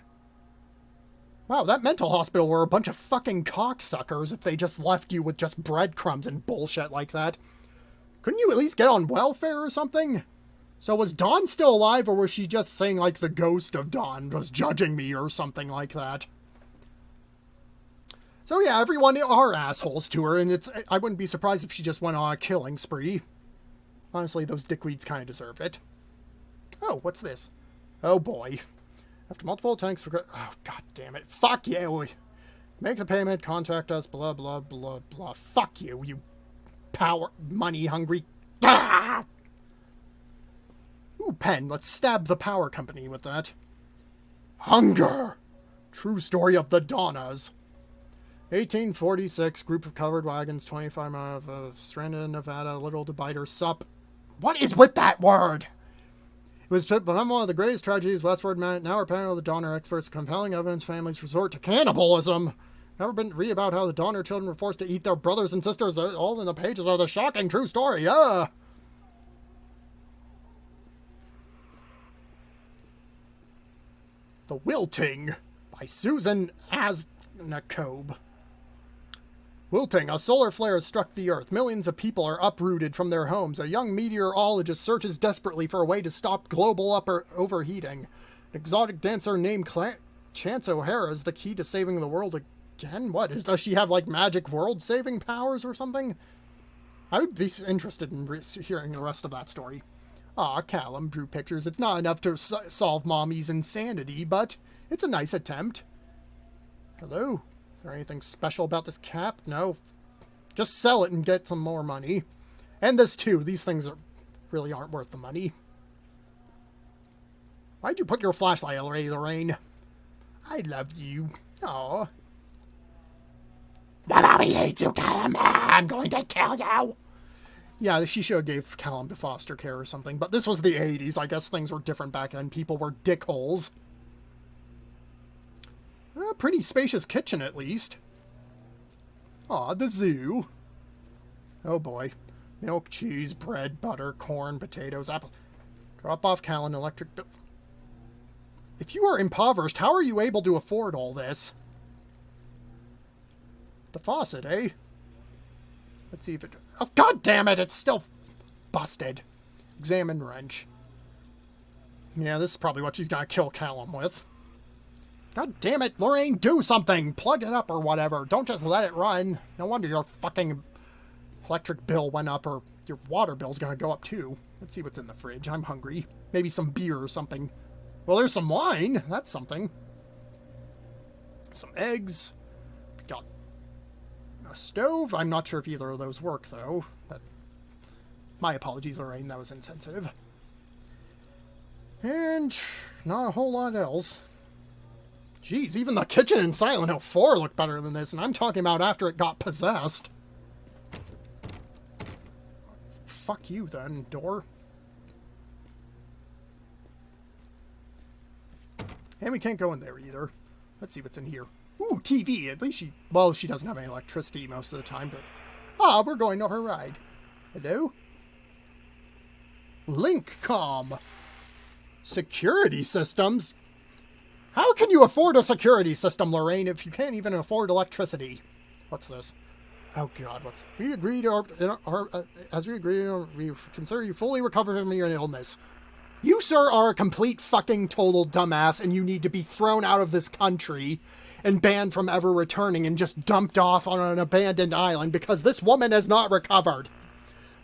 Wow, that mental hospital were a bunch of fucking cocksuckers if they just left you with just breadcrumbs and bullshit like that. Couldn't you at least get on welfare or something? So was Dawn still alive, or was she just saying, like, the ghost of Dawn was judging me or something like that? So yeah, everyone are assholes to her, and I wouldn't be surprised if she just went on a killing spree. Honestly, those dickweeds kind of deserve it. Oh, what's this? Oh boy. After multiple attempts for... Oh, god damn it. Fuck you! Make the payment, contact us, blah, blah, blah, blah. Fuck you, you power... money-hungry... Ah! Ooh, pen. Let's stab the power company with that. Hunger! True story of the Donnas. 1846, group of covered wagons, 25 miles of stranded in Nevada, little to biter sup. What is with that word? It was but I'm one of the greatest tragedies westward meant. Now our panel of the Donner experts, compelling evidence families resort to cannibalism. Never been read about how the Donner children were forced to eat their brothers and sisters, all in the pages of the shocking true story. The Wilting by Susan Asnacobe. Wilting, a solar flare has struck the Earth. Millions of people are uprooted from their homes. A young meteorologist searches desperately for a way to stop global overheating. An exotic dancer named Chance O'Hara is the key to saving the world again. What? Does she have, like, magic world-saving powers or something? I would be interested in hearing the rest of that story. Aw, Callum drew pictures. It's not enough to solve Mommy's insanity, but it's a nice attempt. Hello? Is there anything special about this cap? No. Just sell it and get some more money. And this too. These things really aren't worth the money. Why'd you put your flashlight away, Lorraine? I love you. Aw. My mommy hates you, Callum. I'm going to kill you. Yeah, she should have gave Callum to foster care or something. But this was the 80s. I guess things were different back then. People were dickholes. A pretty spacious kitchen, at least. Aw, the zoo. Oh, boy. Milk, cheese, bread, butter, corn, potatoes, apple. Drop off Callan, electric bill. If you are impoverished, how are you able to afford all this? The faucet, eh? Let's see if it... Oh, god damn it! It's still busted. Examine wrench. Yeah, this is probably what she's gonna kill Callum with. God damn it, Lorraine, do something! Plug it up or whatever. Don't just let it run. No wonder your fucking electric bill went up, or your water bill's gonna go up too. Let's see what's in the fridge. I'm hungry. Maybe some beer or something. Well, there's some wine. That's something. Some eggs. Got a stove. I'm not sure if either of those work, though. But my apologies, Lorraine. That was insensitive. And not a whole lot else. Jeez, even the kitchen in Silent Hill 4 looked better than this, and I'm talking about after it got possessed. Fuck you, then, door. And we can't go in there either. Let's see what's in here. Ooh, TV. At least she... Well, she doesn't have any electricity most of the time, but... Ah, we're going on her ride. Hello? Linkcom. Security systems? How can you afford a security system, Lorraine, if you can't even afford electricity? What's this? Oh, God, what's... We agreed, as we agreed, we consider you fully recovered from your illness. You, sir, are a complete fucking total dumbass, and you need to be thrown out of this country and banned from ever returning and just dumped off on an abandoned island because this woman has not recovered.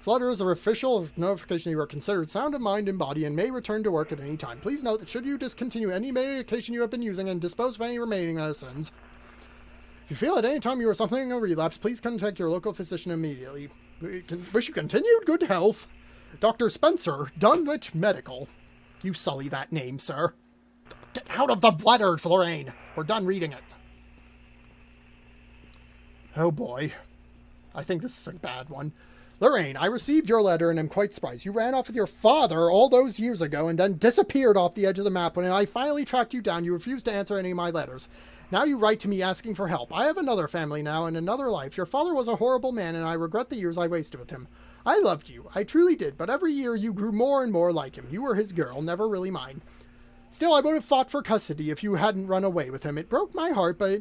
This letter is an official notification you are considered sound of mind and body and may return to work at any time. Please note that should you discontinue any medication you have been using and dispose of any remaining medicines, If you feel at any time you are suffering a relapse, please contact your local physician immediately. Wish you continued good health. Dr. Spencer, Dunwich Medical. You sully that name, sir. Get out of the letter, Lorraine. We're done reading it. Oh boy. I think this is a bad one. Lorraine, I received your letter and am quite surprised. You ran off with your father all those years ago and then disappeared off the edge of the map. When I finally tracked you down, you refused to answer any of my letters. Now you write to me asking for help. I have another family now and another life. Your father was a horrible man and I regret the years I wasted with him. I loved you. I truly did. But every year you grew more and more like him. You were his girl, never really mine. Still, I would have fought for custody if you hadn't run away with him. It broke my heart, but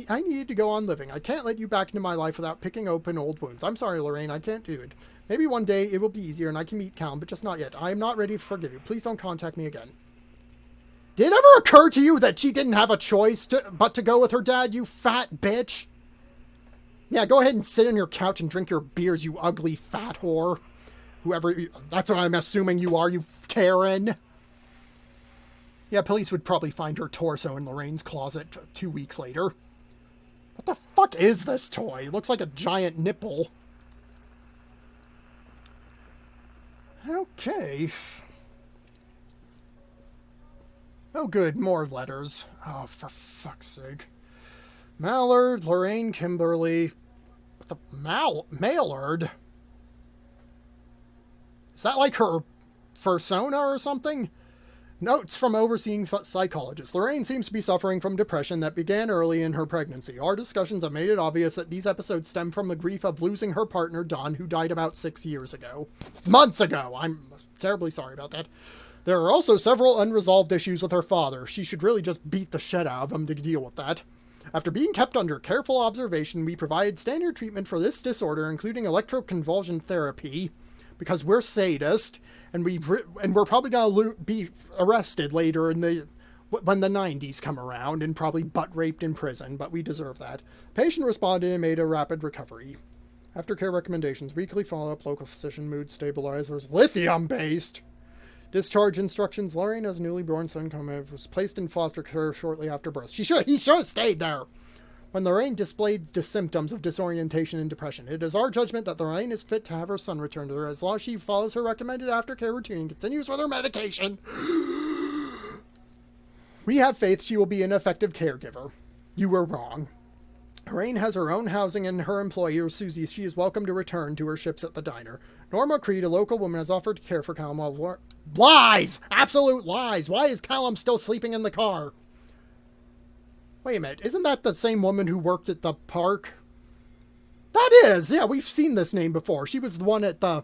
I needed to go on living. I can't let you back into my life without picking open old wounds. I'm sorry, Lorraine. I can't do it. Maybe one day it will be easier and I can meet Callum, but just not yet. I am not ready to forgive you. Please don't contact me again. Did it ever occur to you that she didn't have a choice but to go with her dad, you fat bitch? Yeah, go ahead and sit on your couch and drink your beers, you ugly fat whore. That's what I'm assuming you are, you Karen. Yeah, police would probably find her torso in Lorraine's closet 2 weeks later. What the fuck is this toy? It looks like a giant nipple. Okay. Oh good, more letters. Oh, for fuck's sake. Mallard, Lorraine, Kimberly. What the Mallard? Is that like her persona or something? Notes from overseeing psychologist. Lorraine seems to be suffering from depression that began early in her pregnancy. Our discussions have made it obvious that these episodes stem from the grief of losing her partner, Don, who died about 6 years ago. Months ago! I'm terribly sorry about that. There are also several unresolved issues with her father. She should really just beat the shit out of him to deal with that. After being kept under careful observation, we provide standard treatment for this disorder, including electroconvulsion therapy, because we're sadist, and we're probably gonna be arrested later when the 90s come around and probably butt raped in prison, but we deserve that. Patient responded and made a rapid recovery. Aftercare recommendations: weekly follow-up, local physician, mood stabilizers, lithium-based. Discharge instructions: Lorraine has a newly born son was placed in foster care shortly after birth. He should have stayed there. When Lorraine displayed the symptoms of disorientation and depression, it is our judgment that Lorraine is fit to have her son returned to her as long as she follows her recommended aftercare routine and continues with her medication. We have faith she will be an effective caregiver. You were wrong. Lorraine has her own housing and her employer, Susie. She is welcome to return to her shifts at the diner. Norma Creed, a local woman, has offered to care for Callum while... Lies! Absolute lies! Why is Callum still sleeping in the car? Wait a minute, isn't that the same woman who worked at the park? That is! Yeah, we've seen this name before. She was the one at the...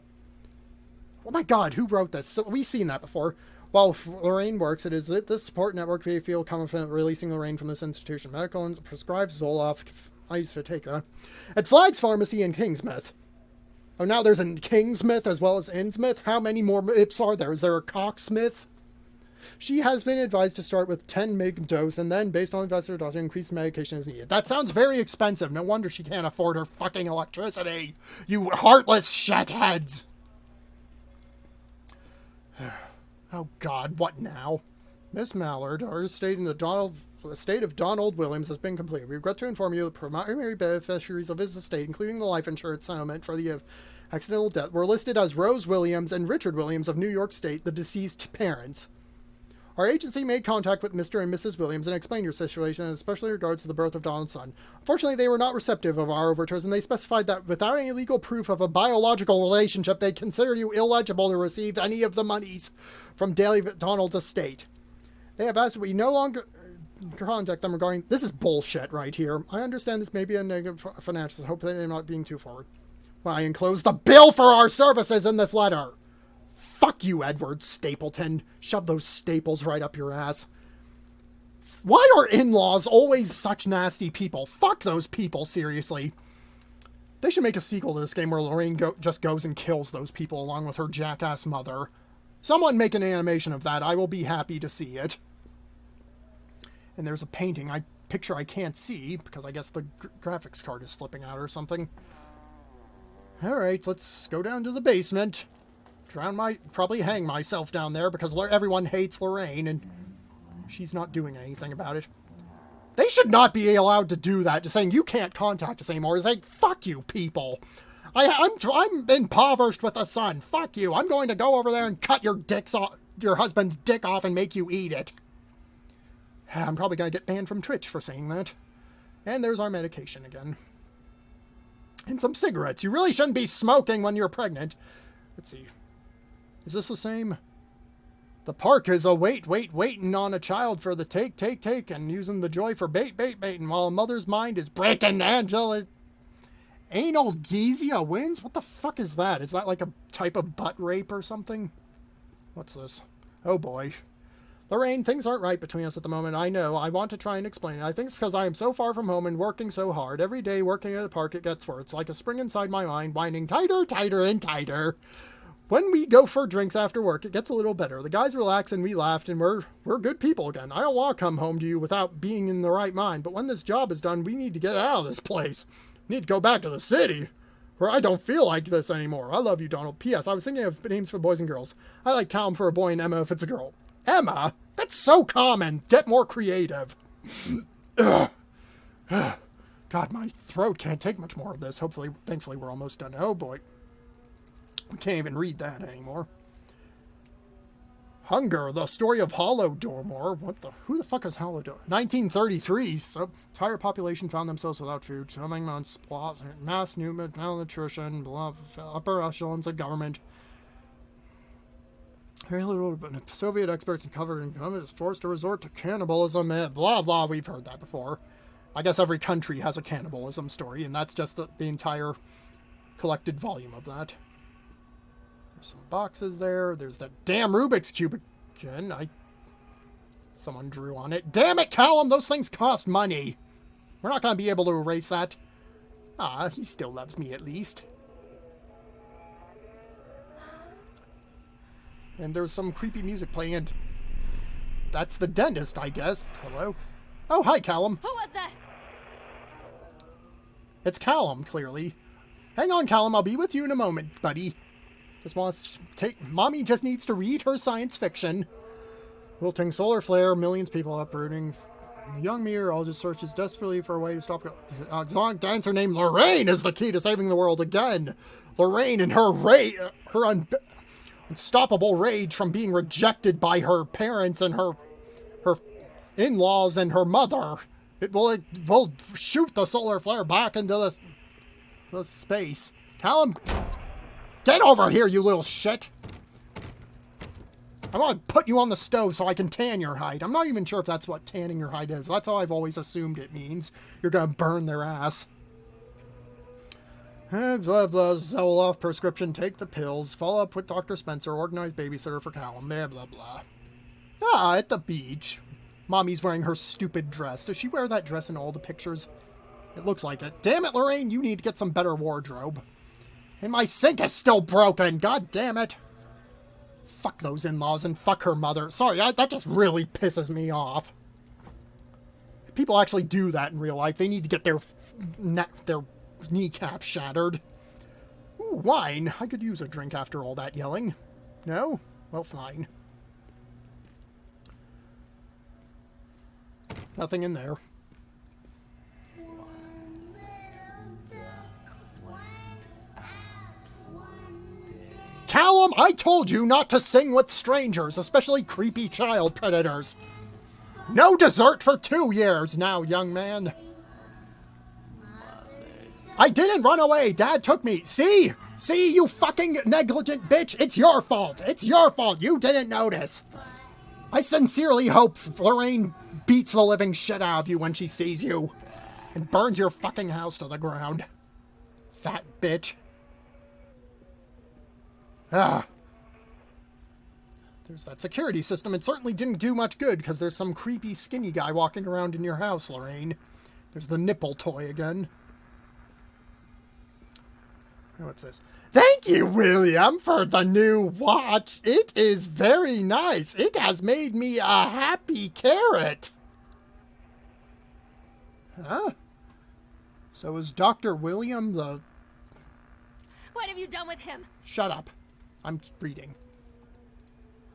Oh my god, who wrote this? So we've seen that before. While Lorraine works, it is at this support network we feel confident releasing Lorraine from this institution. Medical prescribes Zoloft. I used to take that. At Flagg's Pharmacy in Kingsmith. Oh, now there's a Kingsmith as well as Innsmouth? How many more Ips are there? Is there a Cocksmith? She has been advised to start with 10 mg dose and then, based on investigator doctor, increase medication as needed. That sounds very expensive. No wonder she can't afford her fucking electricity. You heartless shitheads. Oh God, what now? Miss Mallard, our estate in the estate of Donald Williams has been completed. We regret to inform you the primary beneficiaries of his estate, including the life insurance settlement for the accidental death, were listed as Rose Williams and Richard Williams of New York State, the deceased parents. Our agency made contact with Mr. and Mrs. Williams and explained your situation, especially in regards to the birth of Donald's son. Unfortunately, they were not receptive of our overtures, and they specified that without any legal proof of a biological relationship, they considered you illegible to receive any of the monies from Donald's estate. They have asked that we no longer contact them regarding... This is bullshit right here. I understand this may be a negative financial, hope that I'm not being too forward. Well, I enclosed the bill for our services in this letter. Fuck you, Edward Stapleton. Shove those staples right up your ass. Why are in-laws always such nasty people? Fuck those people, seriously. They should make a sequel to this game where Lorraine just goes and kills those people along with her jackass mother. Someone make an animation of that. I will be happy to see it. And there's a painting, picture I can't see, because I guess the graphics card is flipping out or something. Alright, let's go down to the basement. Probably hang myself down there because everyone hates Lorraine and she's not doing anything about it. They should not be allowed to do that, just saying you can't contact us anymore. It's like, fuck you, people. I'm impoverished with a son. Fuck you. I'm going to go over there and cut your husband's dick off and make you eat it. I'm probably going to get banned from Twitch for saying that. And there's our medication again. And some cigarettes. You really shouldn't be smoking when you're pregnant. Let's see. Is this the same? The park is a waiting on a child for the take, and using the joy for baiting, while a mother's mind is breaking. Angela. Analgesia wins? What the fuck is that? Is that like a type of butt rape or something? What's this? Oh boy. Lorraine, things aren't right between us at the moment. I know. I want to try and explain it. I think it's because I am so far from home and working so hard. Every day working at the park, it gets worse. It's like a spring inside my mind, winding tighter, and tighter. When we go for drinks after work, it gets a little better. The guys relax and we laughed, and we're good people again. I don't want to come home to you without being in the right mind, but when this job is done, we need to get out of this place. We need to go back to the city, where I don't feel like this anymore. I love you, Donald. P.S. I was thinking of names for boys and girls. I like Callum for a boy and Emma if it's a girl. Emma? That's so common. Get more creative. God, my throat can't take much more of this. Thankfully, we're almost done. Oh, boy. We can't even read that anymore. Hunger, the story of Holodomor. Who the fuck is Holodomor? 1933. So, entire population found themselves without food. 7 months, mass malnutrition, upper echelons of government. Very little Soviet experts covered in is forced to resort to cannibalism and blah blah. We've heard that before. I guess every country has a cannibalism story, and that's just the entire collected volume of that. There's some boxes there. There's that damn Rubik's Cube again. Someone drew on it. Damn it, Callum! Those things cost money. We're not going to be able to erase that. Ah, he still loves me at least. And there's some creepy music playing, and that's the dentist, I guess. Hello? Oh, hi, Callum. Who was that? It's Callum, clearly. Hang on, Callum. I'll be with you in a moment, buddy. Mommy just needs to read her science fiction. Wilting solar flare, millions people uprooting. Young meteorologist searches desperately for a way to stop. Exotic dancer named Lorraine is the key to saving the world again. Lorraine and her unstoppable rage from being rejected by her parents and her in-laws and her mother. It will shoot the solar flare back into the space. Callum, get over here, you little shit. I want to put you on the stove so I can tan your hide. I'm not even sure if that's what tanning your hide is. That's all I've always assumed it means. You're going to burn their ass. Blah, blah, Zoloft prescription, take the pills, follow up with Dr. Spencer, organized babysitter for Callum, blah, blah, blah. Ah, at the beach. Mommy's wearing her stupid dress. Does she wear that dress in all the pictures? It looks like it. Damn it, Lorraine, you need to get some better wardrobe. And my sink is still broken, god damn it. Fuck those in-laws and fuck her mother. Sorry, that just really pisses me off. If people actually do that in real life, they need to get their kneecap shattered. Ooh, wine. I could use a drink after all that yelling. No? Well, fine. Nothing in there. Callum, I told you not to sing with strangers, especially creepy child predators. No dessert for 2 years now, young man. I didn't run away. Dad took me. See? See, you fucking negligent bitch? It's your fault. It's your fault. You didn't notice. I sincerely hope Lorraine beats the living shit out of you when she sees you and burns your fucking house to the ground. Fat bitch. Ah. There's that security system. It certainly didn't do much good because there's some creepy skinny guy walking around in your house, Lorraine. There's the nipple toy again. What's this? Thank you, William, for the new watch. It is very nice. It has made me a happy carrot. Huh? So is Dr. William the... What have you done with him? Shut up. I'm reading.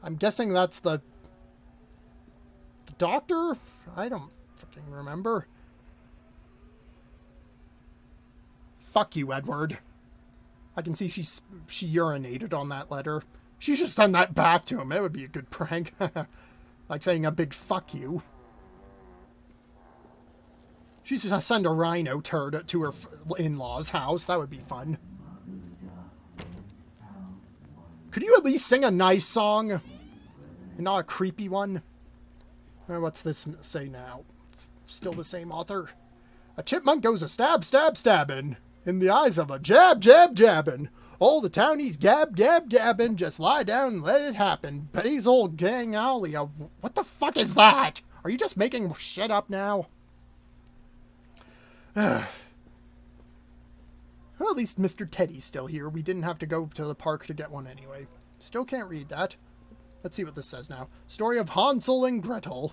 I'm guessing that's the doctor? I don't... fucking remember. Fuck you, Edward. I can see she urinated on that letter. She should send that back to him. It would be a good prank. Like saying a big fuck you. She's just gonna send a rhino turd to her in-laws' house. That would be fun. Could you at least sing a nice song? And not a creepy one? What's this say now? Still the same author. A chipmunk goes a stab, stab, stabbing. In the eyes of a jab, jab, jabbing. All the townies gab, gab, gabbing. Just lie down and let it happen. Basil gang alley. What the fuck is that? Are you just making shit up now? Well, at least Mr. Teddy's still here. We didn't have to go to the park to get one anyway. Still can't read that. Let's see what this says now. Story of Hansel and Gretel.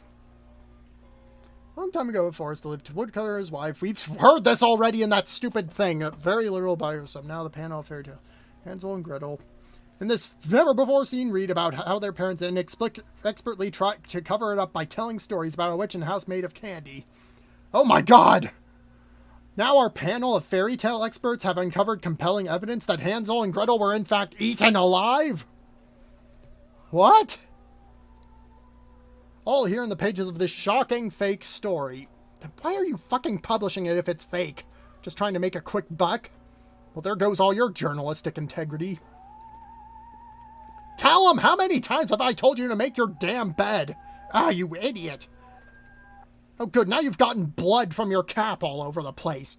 A long time ago, a forest lived a woodcutter and his wife. We've heard this already in that stupid thing. A very literal biosum. Now the panel of fairy tale. Hansel and Gretel. In this never-before-seen read about how their parents expertly tried to cover it up by telling stories about a witch in a house made of candy. Oh my god! Now our panel of fairy tale experts have uncovered compelling evidence that Hansel and Gretel were in fact eaten alive? What? All here in the pages of this shocking fake story. Then why are you fucking publishing it if it's fake? Just trying to make a quick buck? Well, there goes all your journalistic integrity. Callum, how many times have I told you to make your damn bed? Ah, you idiot. Oh, good. Now you've gotten blood from your cap all over the place.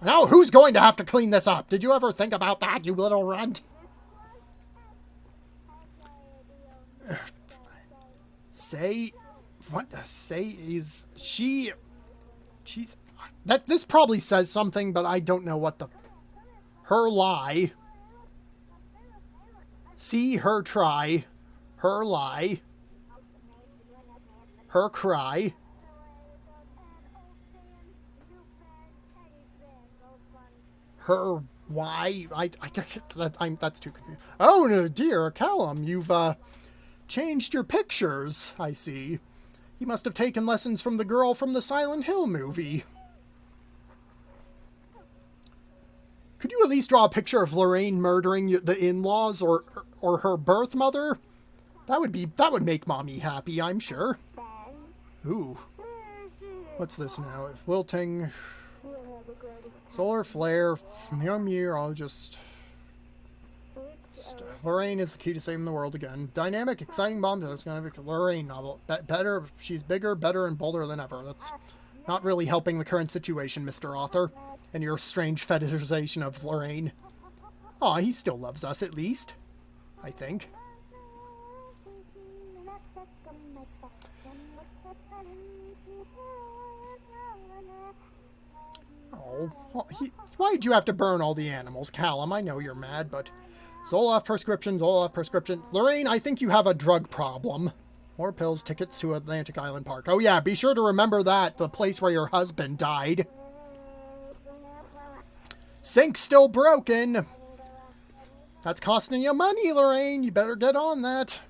Now who's going to have to clean this up? Did you ever think about that, you little runt? This probably says something, but I don't know what the... Her lie. See her try. Her lie. Her cry. Her why? That's too confusing. Oh no, dear Callum, you've changed your pictures. I see. You must have taken lessons from the girl from the Silent Hill movie. Could you at least draw a picture of Lorraine murdering the in-laws or her birth mother? That would make mommy happy, I'm sure. Ooh. What's this now? Wilting. Solar flare. Meteorologist. Lorraine is the key to saving the world again. Dynamic, exciting bomb. That's going to be a Lorraine novel. Better. She's bigger, better, and bolder than ever. That's not really helping the current situation, Mr. Author. And your strange fetishization of Lorraine. Aw, he still loves us, at least. I think. Oh, well, why did you have to burn all the animals, Callum? I know you're mad, but... Zoloft prescription, Zoloft prescription. Lorraine, I think you have a drug problem. More pills, tickets to Atlantic Island Park. Oh yeah, be sure to remember that, the place where your husband died. Sink's still broken. That's costing you money, Lorraine. You better get on that.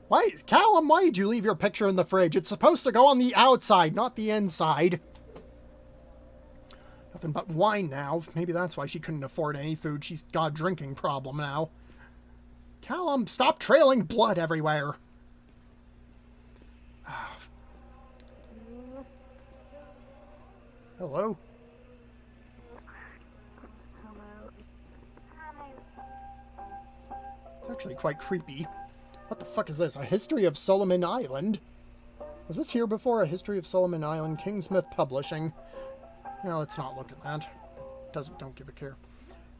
Why, Callum, why did you leave your picture in the fridge? It's supposed to go on the outside, not the inside. Nothing but wine now. Maybe that's why she couldn't afford any food. She's got a drinking problem now. Callum, stop trailing blood everywhere. Hello? It's actually quite creepy. What the fuck is this? A History of Solomon Island? Was this here before? A History of Solomon Island, Kingsmith Publishing. No, let's not look at that. Don't give a care.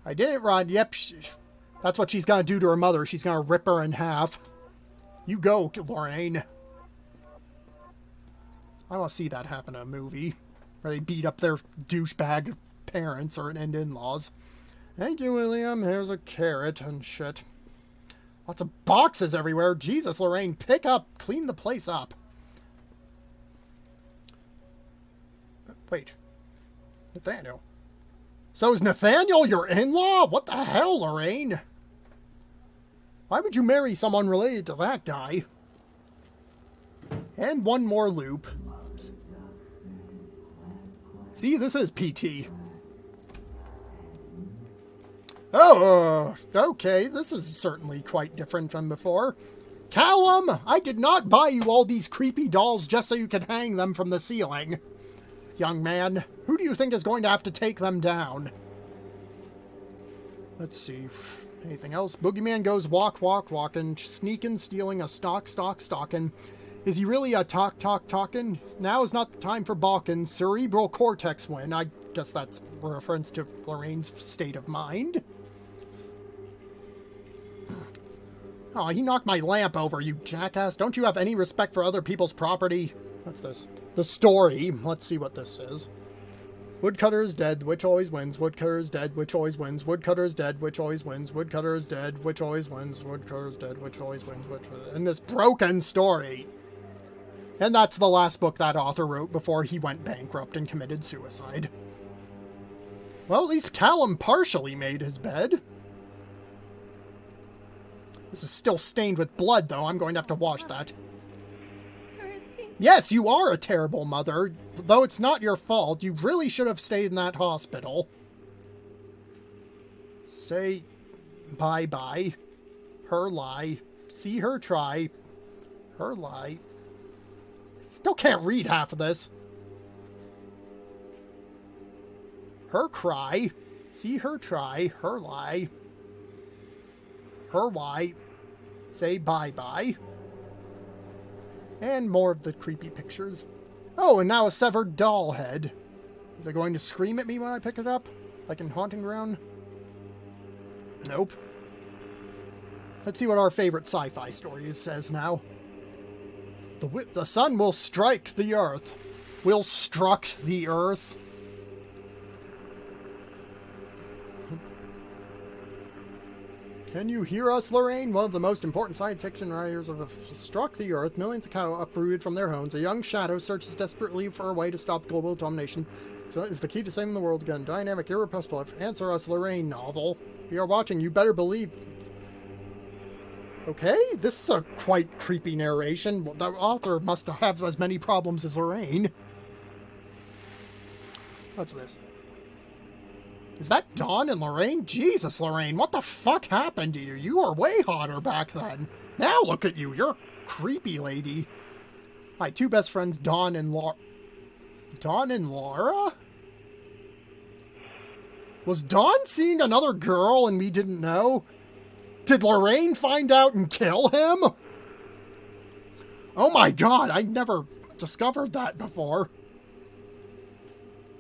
I didn't run. Yep. That's what she's gonna do to her mother. She's gonna rip her in half. You go, Lorraine. I want to see that happen in a movie. Where they beat up their douchebag parents or in-laws. Thank you, William. Here's a carrot and shit. Lots of boxes everywhere. Jesus, Lorraine, pick up. Clean the place up. Wait. Nathaniel. So is Nathaniel your in-law? What the hell, Lorraine? Why would you marry someone related to that guy? And one more loop. See, this is PT. Oh, okay, this is certainly quite different from before. Callum, I did not buy you all these creepy dolls just so you could hang them from the ceiling. Young man, who do you think is going to have to take them down? Let's see. Anything else? Boogeyman goes walking, sneaking, stealing a stalking. Is he really a talking? Now is not the time for balking. Cerebral cortex win. I guess that's a reference to Lorraine's state of mind. Oh, he knocked my lamp over, you jackass. Don't you have any respect for other people's property? What's this? The story. Let's see what this is. Woodcutter is dead, the witch always wins. Woodcutter is dead, witch always wins. Woodcutter is dead, witch always wins. Woodcutter is dead, witch always wins. Woodcutter is dead, witch always wins. And this broken story. And that's the last book that author wrote before he went bankrupt and committed suicide. Well, at least Callum partially made his bed. This is still stained with blood, though. I'm going to have to wash that. Where is he? Yes, you are a terrible mother. Though it's not your fault. You really should have stayed in that hospital. Say bye-bye. Her lie. See her try. Her lie. Still can't read half of this. Her cry. See her try. Her lie. Her why. Say bye-bye. And more of the creepy pictures. Oh, and now a severed doll head. Is it going to scream at me when I pick it up? Like in Haunting Ground? Nope. Let's see what our favorite sci-fi story says now. The sun will strike the earth. Will struck the earth. Can you hear us, Lorraine? One of the most important science fiction writers have struck the earth. Millions of cattle uprooted from their homes. A young shadow searches desperately for a way to stop global domination. So is the key to saving the world again. Dynamic, irrepressible. Answer Us, Lorraine novel. We are watching. You better believe. Okay, this is a quite creepy narration. The author must have as many problems as Lorraine. What's this? Is that Dawn and Lorraine? Jesus, Lorraine, what the fuck happened to you? You were way hotter back then. Now look at you, you're a creepy lady. My two best friends, Dawn and Laura. Dawn and Laura? Was Dawn seeing another girl and we didn't know? Did Lorraine find out and kill him? Oh my god, I never discovered that before.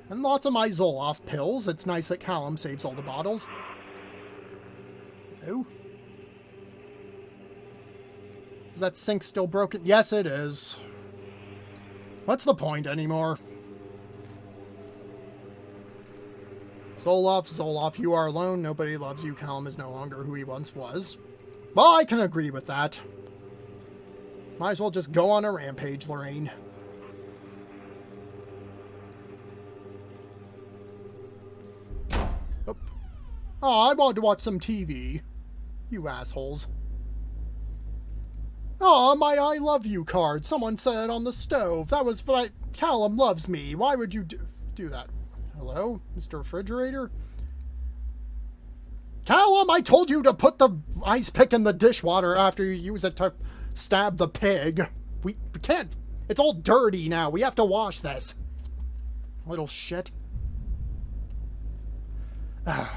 And lots of my Zoloft pills. It's nice that Callum saves all the bottles. No. Is that sink still broken? Yes, it is. What's the point anymore? Zoloft, you are alone. Nobody loves you. Callum is no longer who he once was. Well, I can agree with that. Might as well just go on a rampage, Lorraine. Oh, I wanted to watch some TV. You assholes. Oh, my I love you card. Someone said on the stove. That was like, Callum loves me. Why would you do that? Hello, Mr. Refrigerator? Callum, I told you to put the ice pick in the dishwater after you use it to stab the pig. We can't. It's all dirty now. We have to wash this. Little shit.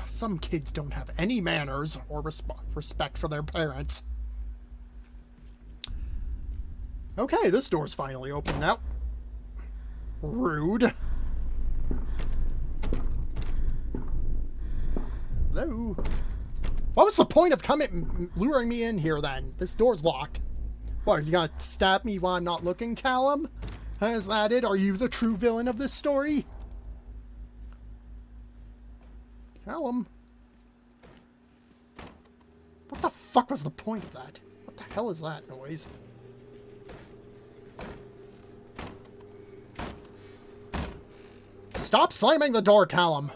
Some kids don't have any manners or respect for their parents. Okay, this door's finally open now. Rude. Hello? What was the point of luring me in here then? This door's locked. What, are you gonna stab me while I'm not looking, Callum? Is that it? Are you the true villain of this story? Callum? What the fuck was the point of that? What the hell is that noise? Stop slamming the door, Callum!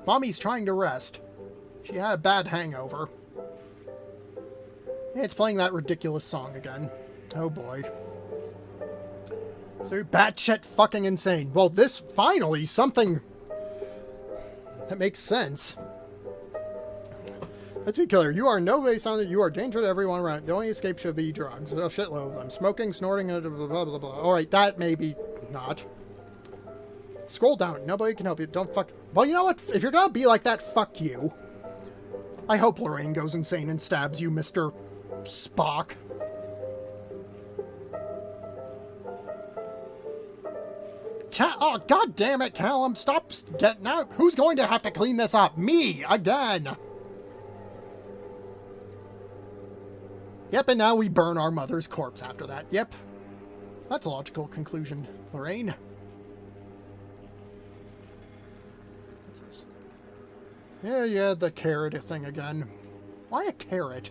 Mommy's trying to rest. She had a bad hangover. It's playing that ridiculous song again. Oh boy. So batshit fucking insane. Well, this finally something that makes sense. Let's be clear. You are in no way sounded. You are a danger to everyone around. The only escape should be drugs. A shitload of them. Smoking, snorting, blah, blah, blah, blah. Alright, that maybe not. Scroll down. Nobody can help you. Don't fuck... Well, you know what? If you're gonna be like that, fuck you. I hope Lorraine goes insane and stabs you, Mr. Spock. Oh, god damn it, Callum. Stop getting out. Who's going to have to clean this up? Me, again. Yep, and now we burn our mother's corpse after that. Yep. That's a logical conclusion, Lorraine. What's this? Yeah, the carrot thing again. Why a carrot?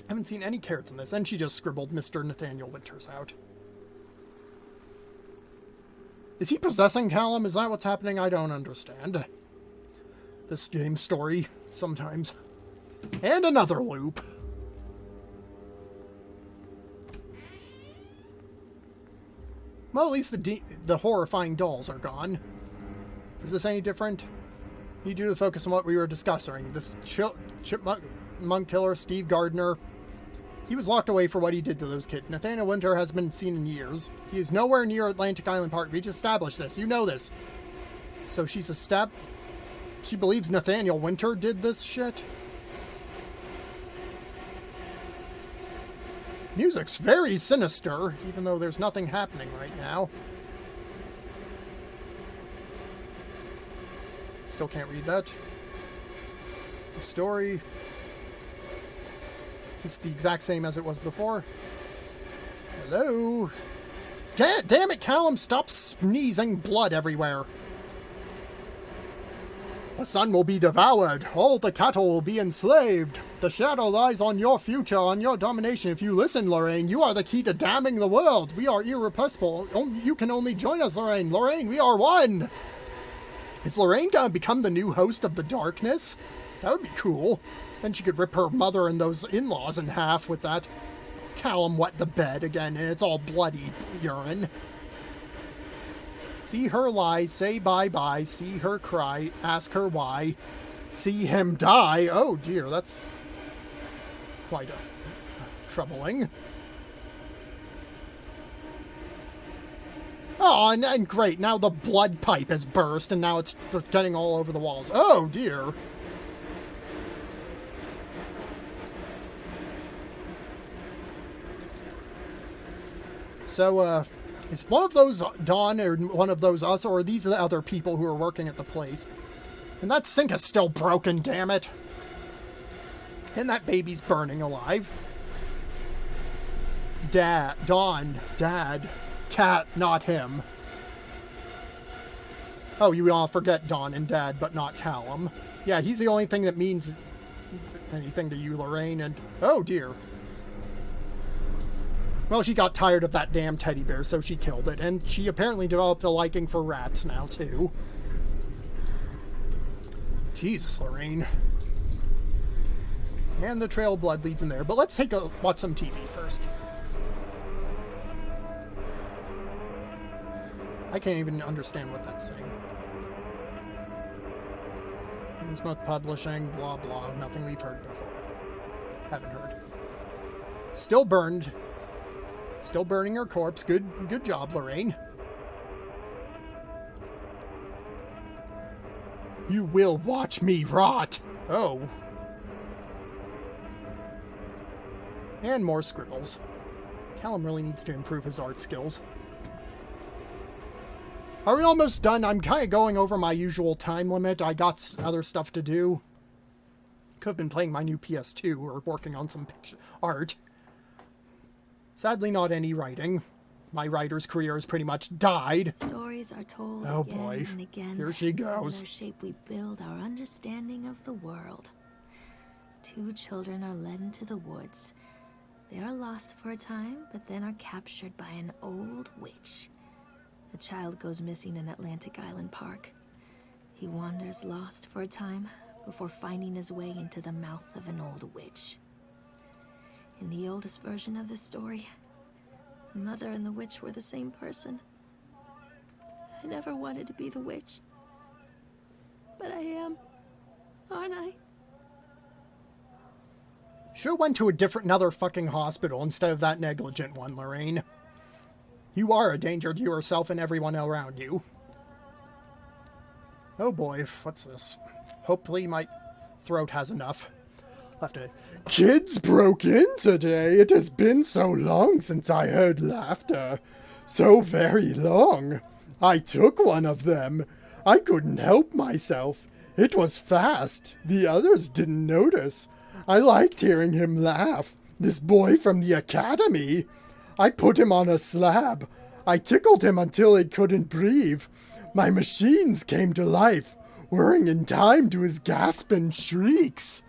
I haven't seen any carrots in this. And she just scribbled Mr. Nathaniel Winters out. Is he possessing Callum? Is that what's happening? I don't understand. This game story, sometimes. And another loop. Well, at least the horrifying dolls are gone. Is this any different? You do the focus on what we were discussing. This chipmunk killer, Steve Gardner. He was locked away for what he did to those kids. Nathaniel Winter has been seen in years. He is nowhere near Atlantic Island Park. We just established this. You know this. So she's a step. She believes Nathaniel Winter did this shit. Music's very sinister, even though there's nothing happening right now. Still can't read that. The story is the exact same as it was before. Hello? Damn it, Callum, stop sneezing blood everywhere. The sun will be devoured. All the cattle will be enslaved. The shadow lies on your future, on your domination. If you listen, Lorraine, you are the key to damning the world. We are irrepressible. You can only join us, Lorraine. Lorraine, we are one. Is Lorraine gonna become the new host of the darkness? That would be cool. Then she could rip her mother and those in-laws in half with that. Callum wet the bed again, and it's all bloody urine. See her lie, say bye-bye, see her cry, ask her why, see him die. Oh dear, that's quite troubling. Oh, and great, now the blood pipe has burst, and now it's getting all over the walls. Oh dear. So, is one of those Dawn or one of those us, or are these the other people who are working at the place? And that sink is still broken, damn it. And that baby's burning alive. Dawn, Dad, Cat, not him. Oh, you all forget Dawn and Dad, but not Callum. Yeah, he's the only thing that means anything to you, Lorraine, and... Oh, dear. Well, she got tired of that damn teddy bear, so she killed it. And she apparently developed a liking for rats now, too. Jesus, Lorraine. And the trail of blood leads in there. But let's watch some TV first. I can't even understand what that's saying. Innsmouth Publishing, blah, blah. Nothing we've heard before. Haven't heard. Still burned. Still burning her corpse. Good job, Lorraine. You will watch me rot. Oh. And more scribbles. Callum really needs to improve his art skills. Are we almost done? I'm kind of going over my usual time limit. I got other stuff to do. Could have been playing my new PS2 or working on some art. Sadly, not any writing. My writer's career has pretty much died. Stories are told oh again boy. and again. Here she In goes. their shape we build our understanding of the world. Two children are led into the woods. They are lost for a time, but then are captured by an old witch. A child goes missing in Atlantic Island Park. He wanders lost for a time before finding his way into the mouth of an old witch. In the oldest version of this story, the mother and the witch were the same person. I never wanted to be the witch. But I am, aren't I? Should've went to another fucking hospital instead of that negligent one, Lorraine. You are a danger to yourself and everyone around you. Oh boy, what's this? Hopefully my throat has enough. I'll have to... Kids broke in today. It has been so long since I heard laughter. So very long. I took one of them. I couldn't help myself. It was fast. The others didn't notice. I liked hearing him laugh. This boy from the academy. I put him on a slab. I tickled him until he couldn't breathe. My machines came to life, whirring in time to his gasp and shrieks.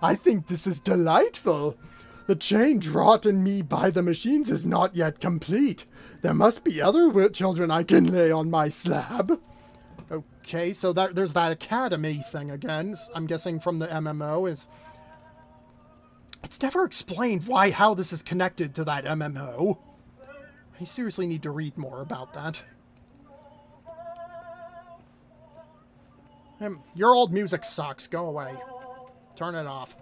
I think this is delightful. The change wrought in me by the machines is not yet complete. There must be other children I can lay on my slab. Okay, so there's that academy thing again. I'm guessing from the MMO is... It's never explained how this is connected to that MMO. I seriously need to read more about that. Your old music sucks. Go away. Turn it off.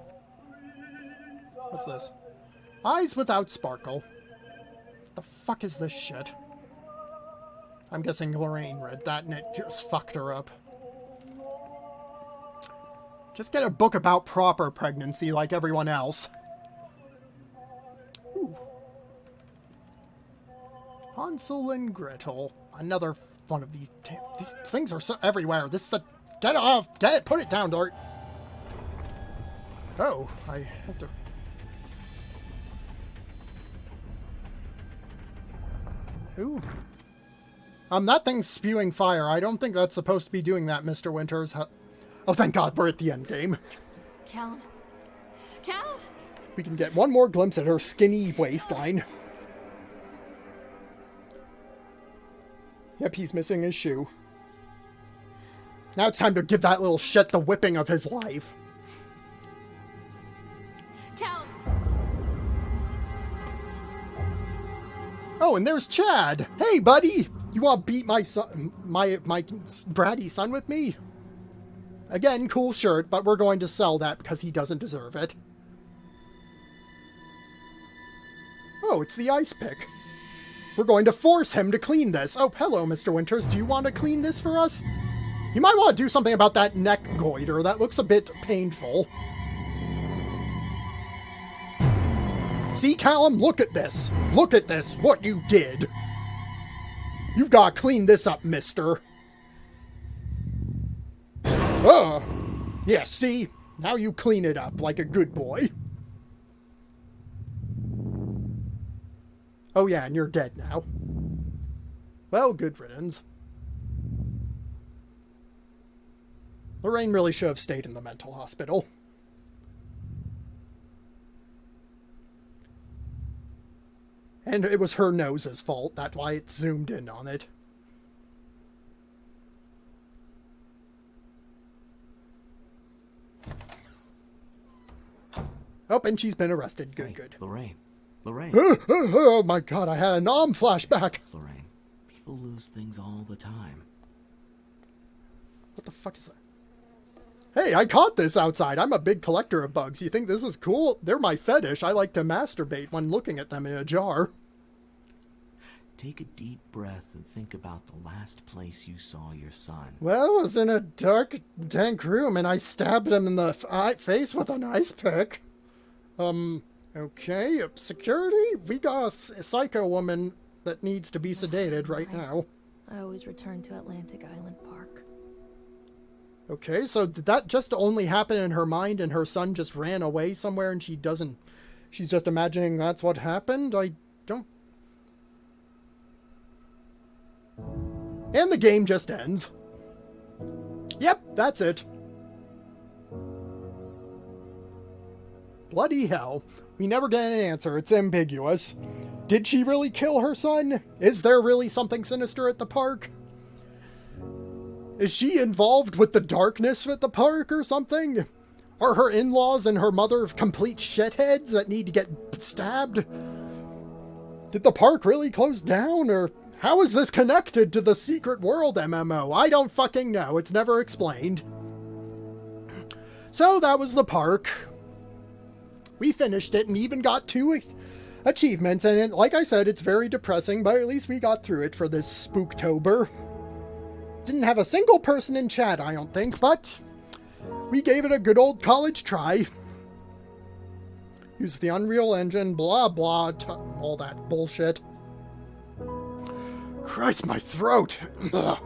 What's this? Eyes without sparkle. The fuck is this shit? I'm guessing Lorraine read that and it just fucked her up. Just get a book about proper pregnancy like everyone else. Ooh. Hansel and Gretel. Another one of these... These things are so everywhere. This is a... Get off! Get it! Put it down, Dart! Oh, I have to... Ooh. That thing's spewing fire. I don't think that's supposed to be doing that, Mr. Winters. Oh, thank God, we're at the end game. Callum? Callum? We can get one more glimpse at her skinny waistline. Yep, he's missing his shoe. Now it's time to give that little shit the whipping of his life. Callum! Oh, and there's Chad. Hey, buddy! You want to beat my son, my bratty son with me? Again, cool shirt, but we're going to sell that because he doesn't deserve it. Oh, it's the ice pick. We're going to force him to clean this. Oh, hello, Mr. Winters. Do you want to clean this for us? You might want to do something about that neck goiter. That looks a bit painful. See, Callum? Look at this. Look at this. What you did. You've got to clean this up, mister. Yeah, see? Now you clean it up like a good boy. Oh yeah, and you're dead now. Well, good riddance. Lorraine really should have stayed in the mental hospital. And it was her nose's fault. That's why it zoomed in on it. Oh, and she's been arrested. Good, Hey, good. Lorraine. Lorraine. Oh my God, I had a Nom flashback. Lorraine. People lose things all the time. What the fuck is that? Hey, I caught this outside. I'm a big collector of bugs. You think this is cool? They're my fetish. I like to masturbate when looking at them in a jar. Take a deep breath and think about the last place you saw your son. Well, it was in a dark, dank room, and I stabbed him in the face with an ice pick. Okay, security? We got a psycho woman that needs to be sedated right now. I always return to Atlantic Island Park. Okay, so did that just only happen in her mind and her son just ran away somewhere and she's just imagining that's what happened? I don't... And the game just ends. Yep, that's it. Bloody hell. We never get an answer. It's ambiguous. Did she really kill her son? Is there really something sinister at the park? Is she involved with the darkness at the park or something? Are her in-laws and her mother complete shitheads that need to get stabbed? Did the park really close down, or how is this connected to the Secret World MMO? I don't fucking know. It's never explained. So that was the park. We finished it and even got 2 achievements, and like I said, it's very depressing, but at least we got through it for this Spooktober. Didn't have a single person in chat, I don't think, but we gave it a good old college try. Use the Unreal Engine, blah blah, all that bullshit. Christ, my throat. Ugh.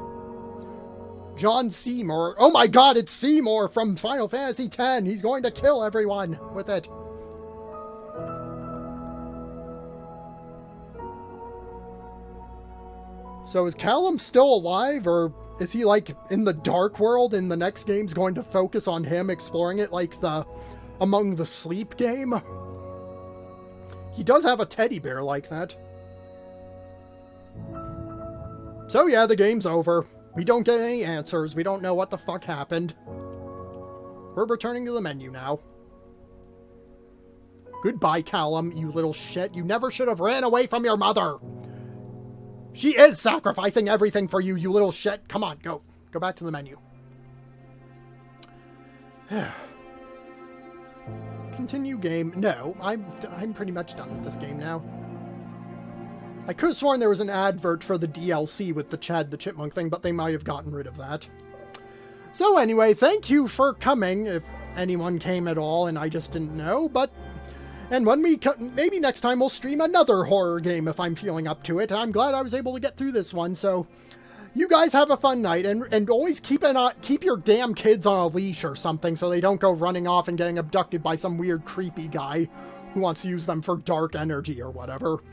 John Seymour. Oh my god, it's Seymour from Final Fantasy X. He's going to kill everyone with it. So is Callum still alive, or is he like in the dark world and the next game's going to focus on him exploring it like the Among the Sleep game? He does have a teddy bear like that. So yeah, the game's over. We don't get any answers. We don't know what the fuck happened. We're returning to the menu now. Goodbye, Callum, you little shit. You never should have ran away from your mother. She is sacrificing everything for you, you little shit. Come on, go. Go back to the menu. Continue game. No, I'm pretty much done with this game now. I could have sworn there was an advert for the DLC with the Chad the Chipmunk thing, but they might have gotten rid of that. So anyway, thank you for coming, if anyone came at all and I just didn't know, but... And when we maybe next time we'll stream another horror game if I'm feeling up to it. I'm glad I was able to get through this one, so you guys have a fun night, and always keep your damn kids on a leash or something so they don't go running off and getting abducted by some weird creepy guy who wants to use them for dark energy or whatever.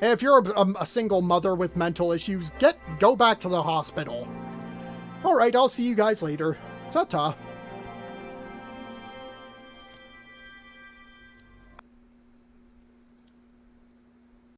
And if you're a single mother with mental issues, go back to the hospital. Alright, I'll see you guys later. Ta-ta.